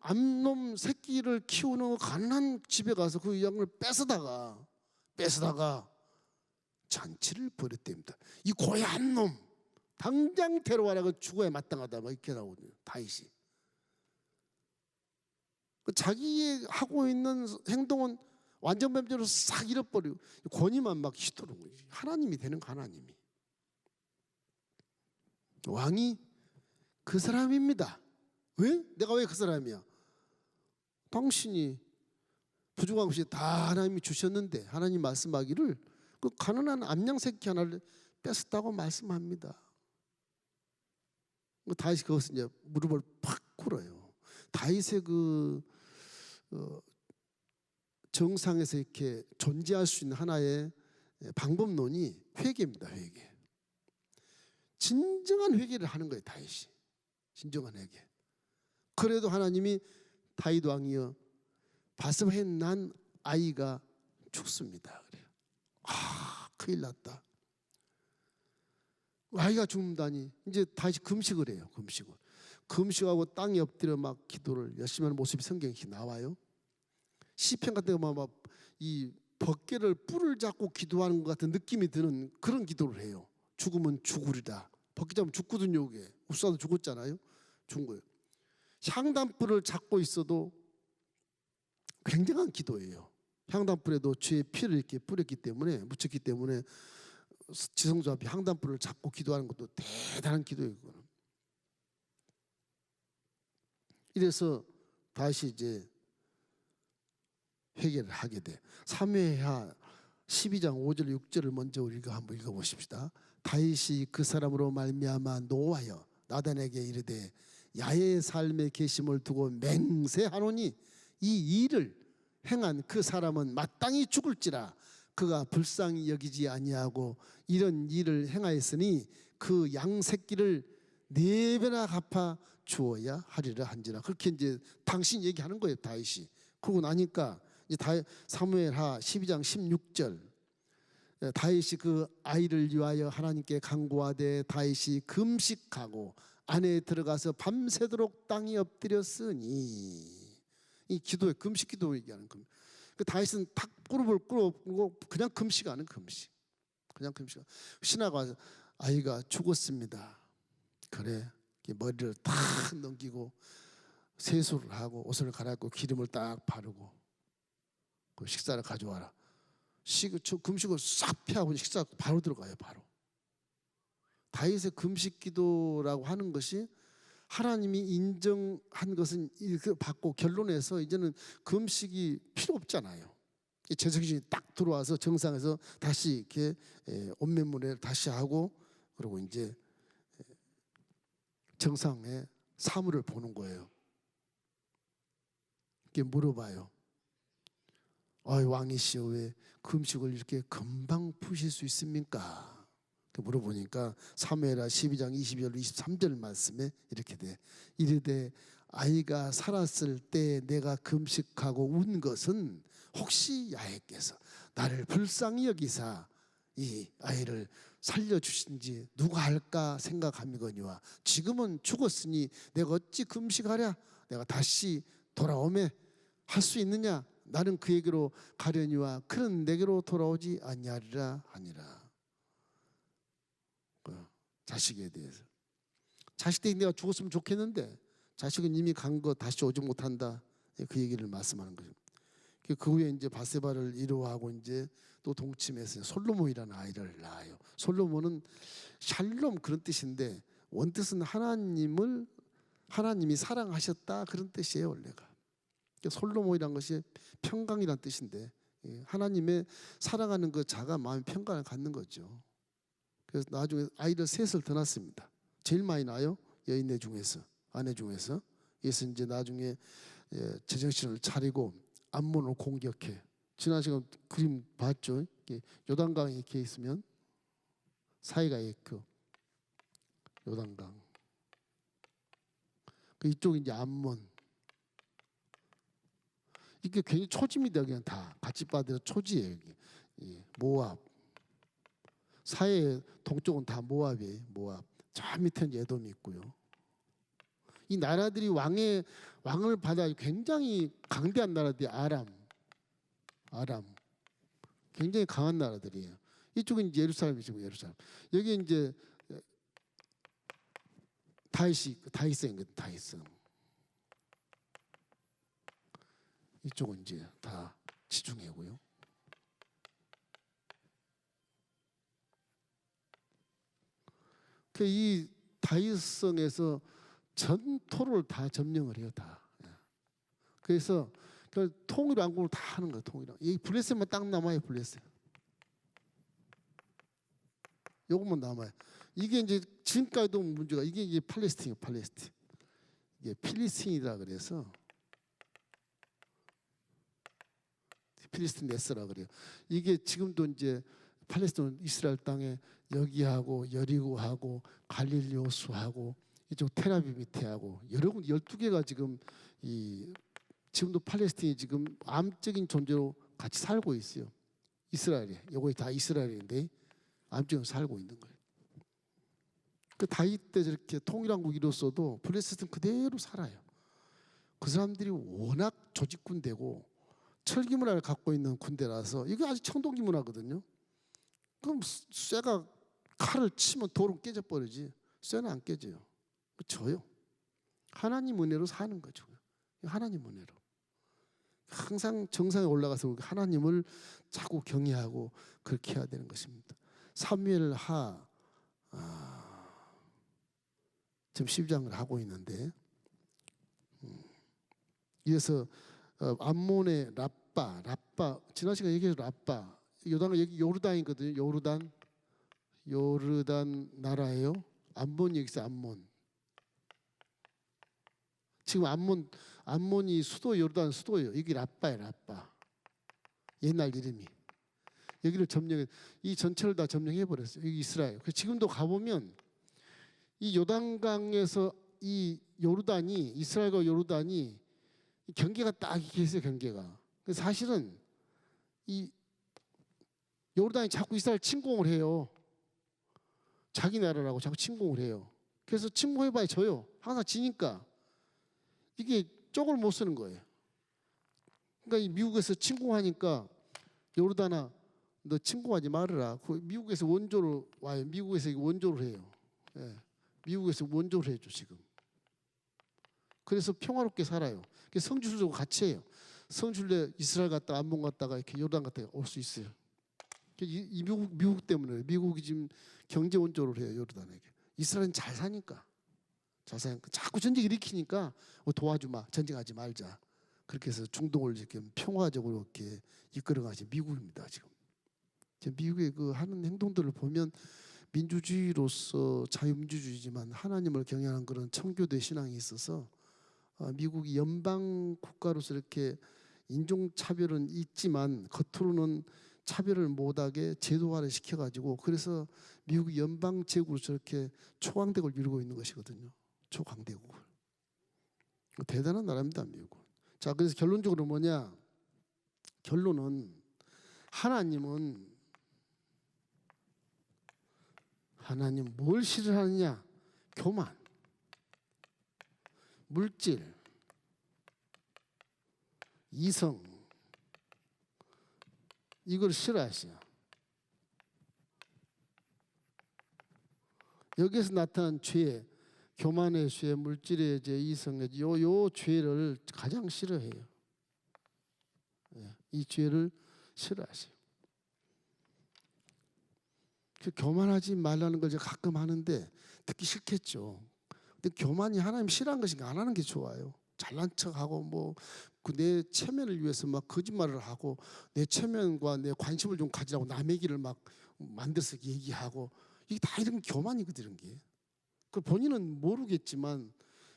암놈 새끼를 키우는 가난한 집에 가서 그 양을 뺏어다가 잔치를 벌였답니다. 이 고얀 놈 당장 데려와라고 죽어야 마땅하다 막 이렇게 나오거든요. 다윗이 자기의 하고 있는 행동은 완전 범죄로 싹 잃어버리고 권위만 막 휘두르는 거지. 하나님이 되는 거 하나님이. 왕이 그 사람입니다. 왜? 내가 왜 그 사람이야? 당신이 부족한 것이 다 하나님이 주셨는데 하나님 말씀하기를 그 가난한 암양 새끼 하나를 뺏었다고 말씀합니다. 다윗이 그것을 이제 무릎을 팍 꿇어요. 다윗의 그 정상에서 이렇게 존재할 수 있는 하나의 방법론이 회개입니다. 회개. 진정한 회개를 하는 거예요. 다윗이. 진정한 회개. 그래도 하나님이 다윗 왕이여 바세바에 난 아이가 죽습니다. 그래요. 큰일 났다. 아이가 죽는다니. 이제 다시 금식을 해요. 금식하고 땅에 엎드려 막 기도를 열심히 하는 모습이 성경에 나와요. 시편 같은 거 막 이 벗개를 뿔을 잡고 기도하는 것 같은 느낌이 드는 그런 기도를 해요. 죽으면 죽으리라. 벗개 잡으면 죽거든요. 이게 우사도 죽었잖아요. 죽은 거예요. 향단불을 잡고 있어도 굉장한 기도예요. 향단불에도 죄의 피를 이렇게 뿌렸기 때문에, 묻혔기 때문에 지성소 앞에 향단불을 잡고 기도하는 것도 대단한 기도예요. 그거는. 이래서 다시 이제 회개를 하게 돼. 사무엘하 12장 5절 6절을 먼저 우리가 한번 읽어보십시다. 다윗이 그 사람으로 말미암아 노하여 나단에게 이르되 야의 삶의 계심을 두고 맹세하노니 이 일을 행한 그 사람은 마땅히 죽을지라. 그가 불쌍히 여기지 아니하고 이런 일을 행하였으니 그 양 새끼를 4배나 갚아 주어야 하리라 한지라. 그렇게 이제 당신 얘기하는 거예요. 다윗이. 그러고 나니까 이제 사무엘하 12장 16절 다윗이 그 아이를 위하여 하나님께 간구하되 다윗이 금식하고 안에 들어가서 밤새도록 땅에 엎드렸으니. 이 기도에 금식 기도 얘기하는 겁니다. 그 다윗은 탁구릎을 꿇고 그냥 금식하는 금식. 그냥 금식. 신하가 아이가 죽었습니다. 그래. 머리를 탁 넘기고 세수를 하고 옷을 갈아입고 기름을 딱 바르고 그 식사를 가져와라. 금식을 싹 피하고 식사 바로 들어가요. 바로. 다윗의 금식 기도라고 하는 것이 하나님이 인정한 것은 받고 결론에서 이제는 금식이 필요 없잖아요. 제정신이 딱 들어와서 정상에서 다시 이렇게 온면문에 다시 하고 그리고 이제 정상의 사물을 보는 거예요. 이렇게 물어봐요. 왕이시여 왜 금식을 이렇게 금방 푸실 수 있습니까? 물어보니까 사무엘하 12장 22절 23절 말씀에 이렇게 돼. 이르되 아이가 살았을 때 내가 금식하고 운 것은 혹시 야훼께서 나를 불쌍히 여기사 이 아이를 살려주신지 누가 할까 생각함이거니와 지금은 죽었으니 내가 어찌 금식하랴. 내가 다시 돌아오매 할 수 있느냐. 나는 그에게로 가려니와 그는 내게로 돌아오지 아니하리라 하니라. 자식에 대해서. 자식 때 내가 죽었으면 좋겠는데 자식은 이미 간 거 다시 오지 못한다. 그 얘기를 말씀하는 거죠. 그 후에 이제 바세바를 이루하고 이제 또 동침해서 솔로몬이라는 아이를 낳아요. 솔로몬은 샬롬 그런 뜻인데 원뜻은 하나님이 사랑하셨다 그런 뜻이에요. 원래가. 솔로몬이라는 것이 평강이라는 뜻인데 하나님의 사랑하는 그 자가 마음의 평강을 갖는 거죠. 그래서 나중에 아이를 셋을 더 낳습니다. 제일 많이 낳아요. 여인네 중에서, 아내 중에서. 그래서 이제 나중에 제정신을 차리고 암몬을 공격해. 지난 시간 그림 봤죠? 요단강에 이렇게 있으면 사이가 있고 요단강. 이쪽이 이제 암몬. 이게 굉장히 초지입니다. 그냥 다 같이 봐도 초지예요. 모압. 사해 동쪽은 다 모압이에요. 모압. 저 밑에는 에돔이 있고요. 이 나라들이 왕을 받아 굉장히 강대한 나라들이 아람. 굉장히 강한 나라들이에요. 이쪽은 이제 예루살렘이죠. 예루살렘. 여기 이제 다윗성이거든. 다윗성. 이쪽은 이제 다 지중해고요. 이 다윗성에서 전토를 다 점령을 해요. 다. 그래서 통일왕국을 다 하는 거예요. 통일왕국. 이 블레셋만 딱 남아요. 블레셋. 요것만 남아요. 이게 이제 지금까지도 문제가 이게 이제 팔레스틴이에요. 팔레스틴. 이게 필리스틴이라 그래서 필리스틴 네스라 그래요. 이게 지금도 이제 팔레스틴 이스라엘 땅에 여기하고 여리고하고 갈릴리 호수하고 이쪽 텔아비브 밑에 하고 여러 군 12개가 지금 지금도 팔레스틴이 지금 암적인 존재로 같이 살고 있어요. 이스라엘이. 요거 다 이스라엘인데 암적으로 살고 있는 거예요. 그 다윗 때 저렇게 통일왕국 이뤘어도 팔레스틴 그대로 살아요. 그 사람들이 워낙 조직군대고 철기 문화를 갖고 있는 군대라서 이게 아직 청동기 문화거든요. 그럼 쇠가 칼을 치면 돌은 깨져버리지 쇠는 안 깨져요. 져요. 하나님 은혜로 사는 거죠. 하나님 은혜로. 항상 정상에 올라가서 하나님을 자꾸 경외하고 그렇게 해야 되는 것입니다. 사무엘하 지금 12장을 하고 있는데 이어서 암몬의 라빠 지난 시간에 얘기해서 라빠 요단은 여기 요르단이거든요. 요르단 나라예요. 암몬 여기 있어요. 암몬. 지금 암몬이 수도 요르단 수도예요. 여기 라빠예요. 라빠. 옛날 이름이. 여기를 점령해 이 전체를 다 점령해 버렸어요. 여기 이스라엘. 지금도 가보면 이 요단강에서 이 요르단이 이스라엘과 요르단이 경계가 딱 이렇게 있어요. 경계가. 사실은 이 요르단이 자꾸 이스라엘 침공을 해요. 자기 나라라고 자꾸 침공을 해요. 그래서 침공해봐야 져요. 항상 지니까 이게 쪽을 못 쓰는 거예요. 그러니까 이 미국에서 침공하니까 요르단아 너 침공하지 말아라. 미국에서 원조로 와요. 미국에서 원조를 해요. 예. 미국에서 원조를 해줘 지금. 그래서 평화롭게 살아요. 성지순례도 같이 해요. 성지순례 이스라엘 갔다가 암몬 갔다가 이렇게 요르단 갔다가 올 수 있어요. 이 미국 때문에 미국이 지금 경제 원조를 해요. 요르단에게. 이스라엘은 잘 사니까. 자꾸 전쟁 일으키니까 도와주마. 전쟁하지 말자. 그렇게 해서 중동을 지금 평화적으로 이렇게 이끌어가신 미국입니다. 지금 미국의 그 하는 행동들을 보면 민주주의로서 자유민주주의지만 하나님을 경외하는 그런 청교도 신앙이 있어서 미국이 연방 국가로서 이렇게 인종차별은 있지만 겉으로는 차별을 못하게 제도화를 시켜가지고 그래서 미국이 연방 제국으로 저렇게 초강대국을 이루고 있는 것이거든요. 초강대국을. 대단한 나라입니다. 미국은. 자, 그래서 결론적으로 뭐냐? 결론은 하나님 뭘 싫어하느냐? 교만, 물질, 이성 이걸 싫어하시요. 여기서 나타난 죄, 교만의 죄, 물질의 죄, 이성의 죄, 요 죄를 가장 싫어해요. 이 죄를 싫어하세요. 교만하지 말라는 걸 제가 가끔 하는데 듣기 싫겠죠. 근데 교만이 하나님 싫어하는 것인가 안 하는 게 좋아요. 잘난 척하고 뭐 내 체면을 위해서 막 거짓말을 하고 내 체면과 내 관심을 좀 가지라고 남의 길을 막 만들어서 얘기하고 이게 다 이런 교만이거든요. 이런 게. 그 본인은 모르겠지만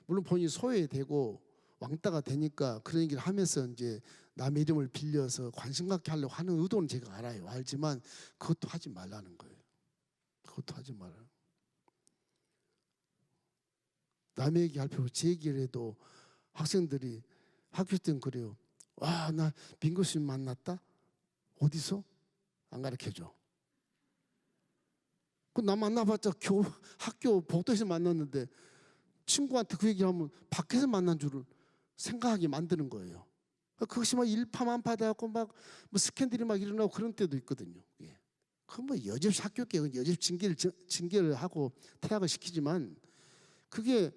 물론 본인이 소외되고 왕따가 되니까 그런 얘기를 하면서 이제 남의 이름을 빌려서 관심 갖게 하려고 하는 의도는 제가 알아요. 알지만 그것도 하지 말라는 거예요. 그것도 하지 말아요. 남의 얘기 할 필요 없고 제 얘기를 해도 학생들이 학교 때는 그래요. 와, 나 민 교수님 만났다? 어디서? 안 가르쳐줘. 나 만나봤자 학교 복도에서 만났는데 친구한테 그 얘기하면 밖에서 만난 줄을 생각하게 만드는 거예요. 그것이 막 일파만파 돼갖고 막 뭐 스캔들이 막 일어나고 그런 때도 있거든요. 예. 그건 뭐 여지없이 학교계 여지없이 징계를 하고 퇴학을 시키지만 그게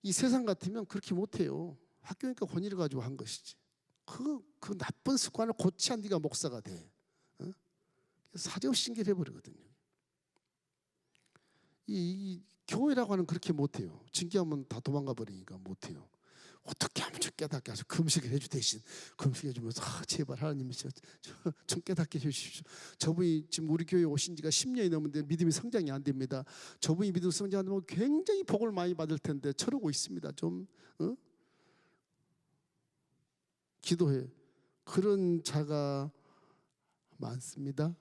이 세상 같으면 그렇게 못해요. 학교니까 권위를 가지고 한 것이지. 그 나쁜 습관을 고치한 네가 목사가 돼. 어? 사정없이 징계를 해버리거든요. 이 교회라고 하는 그렇게 못해요. 징계하면 다 도망가 버리니까 못해요. 어떻게 하면 좀 깨닫게 하셔. 금식을 해주 대신 금식해 주면서 제발 하나님 좀 깨닫게 해주십시오. 저분이 지금 우리 교회 오신 지가 10년이 넘었는데 믿음이 성장이 안 됩니다. 저분이 믿음 성장 안 되면 굉장히 복을 많이 받을 텐데 저러고 있습니다. 좀 기도해. 그런 자가 많습니다.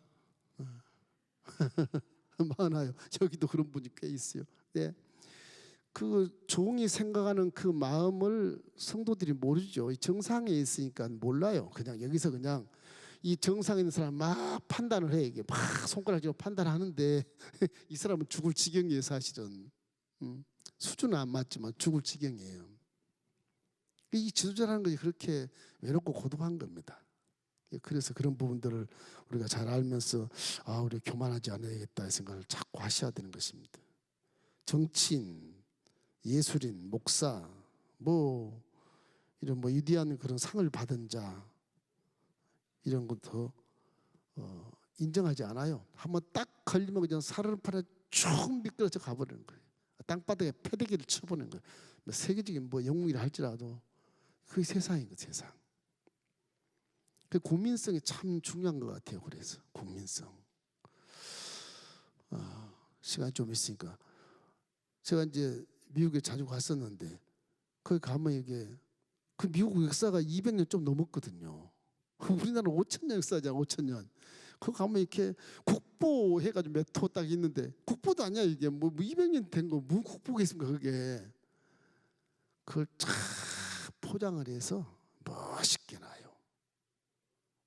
많아요. 여기도 그런 분이 꽤 있어요. 네. 그 종이 생각하는 그 마음을 성도들이 모르죠. 이 정상에 있으니까 몰라요. 그냥 여기서 그냥 이 정상에 있는 사람 막 판단을 해. 이게 막 손가락으로 판단하는데 이 사람은 죽을 지경이에요, 사실은. 수준은 안 맞지만 죽을 지경이에요. 이 지도자라는 것이 그렇게 외롭고 고독한 겁니다. 그래서 그런 부분들을 우리가 잘 알면서 우리 교만하지 않아야겠다 생각을 자꾸 하셔야 되는 것입니다. 정치인, 예술인, 목사, 뭐 이런 뭐 위대한 그런 상을 받은 자 이런 것도 인정하지 않아요. 한번 딱 걸리면 그냥 사르르파르 쭉 미끄러져 가버리는 거예요. 땅바닥에 패대기를 쳐보는 거예요. 뭐 세계적인 뭐 영웅이라 할지라도 그게 세상인 거 세상. 그 국민성이 참 중요한 것 같아요. 그래서 국민성. 시간이 좀 있으니까 제가 이제 미국에 자주 갔었는데 거기 가면 이게 그 미국 역사가 200년 좀 넘었거든요. 우리나라 5,000년 역사잖아. 5,000년. 거기 가면 이렇게 국보 해가지고 몇 호 딱 있는데 국보도 아니야 이게 뭐 200년 된 거 무슨 국보가 있습니까 그게. 그걸 쫙 포장을 해서 멋있게 놔요.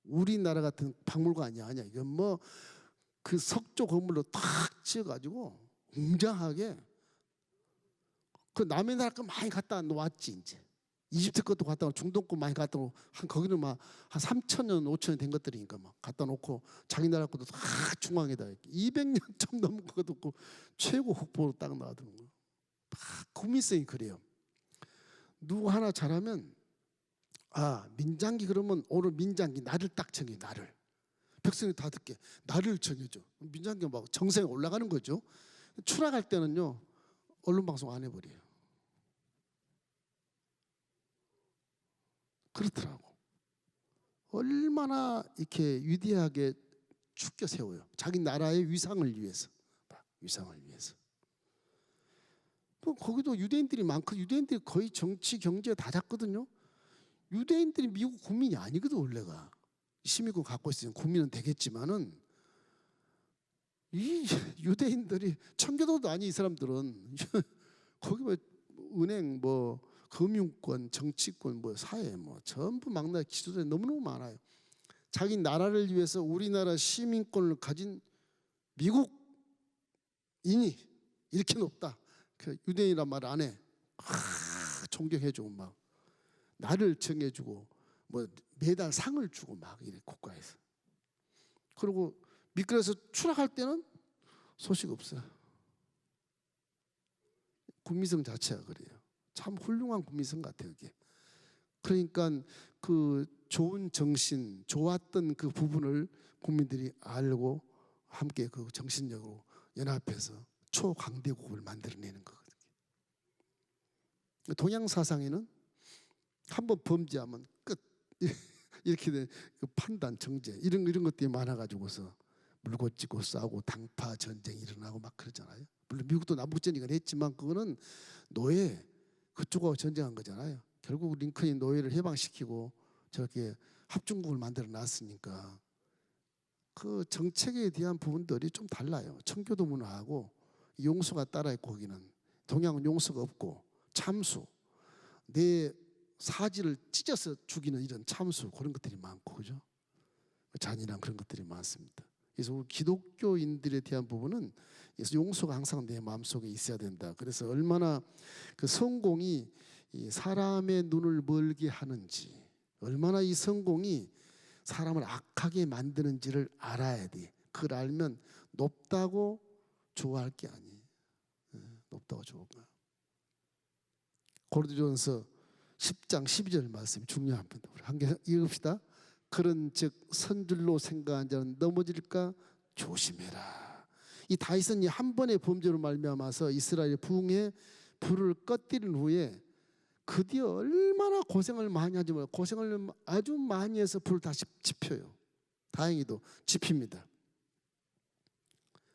우리나라 같은 박물관이 아니야. 이건 뭐 그 석조 건물로 탁 지어가지고 웅장하게 그 남의 나라 거 많이 갖다 놓았지 이제. 이집트 것도 갖다 놓고 중동 거 많이 갖다 놓고 거기는 막 한 3,000년 5,000년 된 것들이니까 막 갖다 놓고 자기 나라 것도 다 중앙에다 이렇게 200년 좀 넘은 것도 없고 최고 국보로 딱 놔두는 거. 국민성이 그래요. 누구 하나 잘하면 민장기 그러면 오늘 민장기 나를 딱 정해. 나를 백성이 다 듣게 나를 정해줘. 민장기 막 정상에 올라가는 거죠. 추락할 때는요 언론 방송 안 해버려요. 그렇더라고. 얼마나 이렇게 위대하게 축겨 세워요. 자기 나라의 위상을 위해서. 위상을 위해서. 또 거기도 유대인들이 많고 유대인들이 거의 정치 경제 다 잡거든요. 유대인들이 미국 국민이 아니거든 원래가. 시민권 갖고 있으면 국민은 되겠지만은 이 유대인들이 청교도도 아니 이 사람들은 거기 뭐 은행 뭐 금융권, 정치권, 뭐 사회 뭐 전부 막나 지도자들이 너무너무 많아요. 자기 나라를 위해서 우리나라 시민권을 가진 미국인이 이렇게 높다. 그 유대인이란 말 안 해. 존경해주고 막 나를 정해주고 뭐 매달 상을 주고 막 이래 국가에서. 그리고 미끄러서 추락할 때는 소식 없어요. 국민성 자체가 그래요. 참 훌륭한 국민성 같아요 이게. 그러니까 그 좋은 정신, 좋았던 그 부분을 국민들이 알고 함께 그 정신력으로 연합해서 초강대국을 만들어내는 거거든요. 동양 사상에는 한번 범죄하면 끝 이렇게 된 그 판단, 정죄 이런 것들이 많아가지고서 물고치고 싸우고 당파 전쟁이 일어나고 막 그러잖아요. 물론 미국도 남북전쟁을 했지만 그거는 노예 그쪽하고 전쟁한 거잖아요. 결국 링컨이 노예를 해방시키고 저렇게 합중국을 만들어 놨으니까 그 정책에 대한 부분들이 좀 달라요. 청교도 문화하고 용서가 따라있고 거기는 동양은 용서가 없고 참수 내 사지를 찢어서 죽이는 이런 참수 그런 것들이 많고 그죠? 잔인한 그런 것들이 많습니다. 그래서 우리 기독교인들에 대한 부분은 용서가 항상 내 마음속에 있어야 된다. 그래서 얼마나 그 성공이 이 사람의 눈을 멀게 하는지 얼마나 이 성공이 사람을 악하게 만드는지를 알아야 돼. 그걸 알면 높다고 좋아할 게 아니에요. 높다고 좋은가. 고린도전서 10장 12절 말씀이 중요합니다. 우리 한 개 읽읍시다. 그런 즉 선줄로 생각한 자는 넘어질까 조심해라. 이 다윗은 한 번의 범죄로 말미암아서 이스라엘 부흥에 불을 꺼뜨린 후에 그 뒤에 얼마나 고생을 많이 하지 몰라. 고생을 아주 많이 해서 불을 다시 지펴요. 다행히도 지핍니다.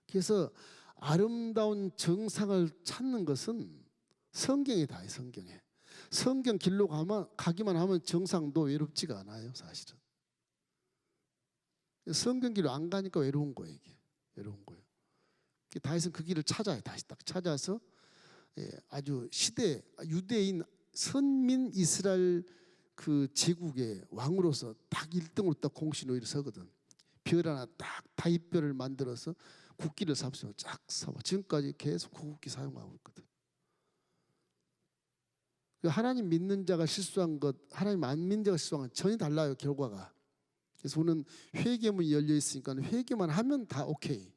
그래서 아름다운 정상을 찾는 것은 성경에 다해. 성경에. 성경 길로 가기만 하면 정상도 외롭지가 않아요. 사실은. 성경 길로 안 가니까 외로운 거예요. 이게. 외로운 거예요. 다윗은 그 길을 찾아요. 다시 딱 찾아서 아주 시대 유대인 선민 이스라엘 그 제국의 왕으로서 딱 1등으로 딱 공신으로 서거든. 별 하나 딱 다윗별을 만들어서 국기를 삼으면 쫙 삼아. 지금까지 계속 그 국기 사용하고 있거든. 하나님 믿는 자가 실수한 것, 하나님 안 믿는 자가 실수한 건 전혀 달라요, 결과가. 그래서 우리는 회개문이 열려 있으니까 회개만 하면 다 오케이.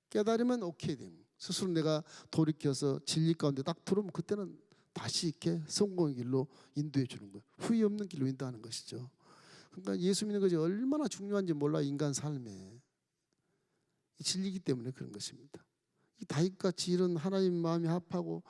깨달으면 오케이 됩니다. 스스로 내가 돌이켜서 진리 가운데 딱 들어오면 그때는 다시 이렇게 성공의 길로 인도해 주는 거예요. 후회 없는 길로 인도하는 것이죠. 그러니까 예수 믿는 것이 얼마나 중요한지 몰라, 인간 삶에. 진리이기 때문에 그런 것입니다. 이 다윗같이 이런 하나님 마음이 합하고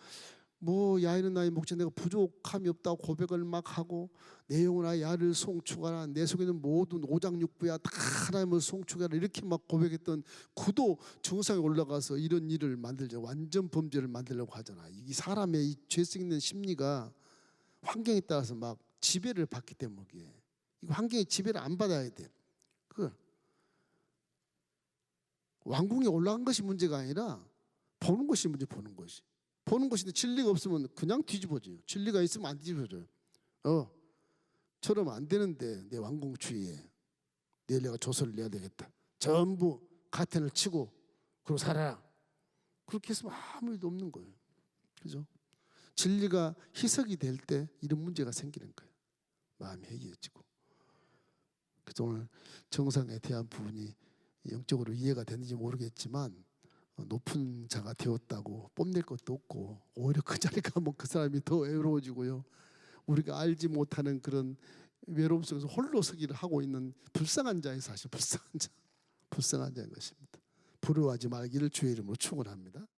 뭐 야이는 나의 목자 내가 부족함이 없다고 고백을 막 하고 내 영혼아 야를 송축하라 내 속에 있는 모든 오장육부야 다 하나님을 송축하라 이렇게 막 고백했던 그도 정상에 올라가서 이런 일을 만들자 완전 범죄를 만들려고 하잖아. 이 사람의 이 죄성 있는 심리가 환경에 따라서 막 지배를 받기 때문에 이 환경의 지배를 안 받아야 돼. 그 왕궁에 올라간 것이 문제가 아니라 보는 것이 문제. 보는 것이. 보는 것인데 진리가 없으면 그냥 뒤집어져요. 진리가 있으면 안 뒤집어져요. 저러면 안 되는데 내 왕궁 주위에 내일 내가 조서를 내야 되겠다. 전부 가텐을 치고 그러고 살아라. 그렇게 했으면 아무 일도 없는 거예요. 그죠? 진리가 희석이 될 때 이런 문제가 생기는 거예요. 마음이 해이해지고. 그래서 오늘 정상에 대한 부분이 영적으로 이해가 됐는지 모르겠지만 높은 자가 되었다고 뽐낼 것도 없고 오히려 그 자리에 가면 그 사람이 더 외로워지고요. 우리가 알지 못하는 그런 외로움 속에서 홀로 서기를 하고 있는 불쌍한 자의 사실, 불쌍한 자인 것입니다. 부러워하지 말기를 주의 이름으로 축원합니다.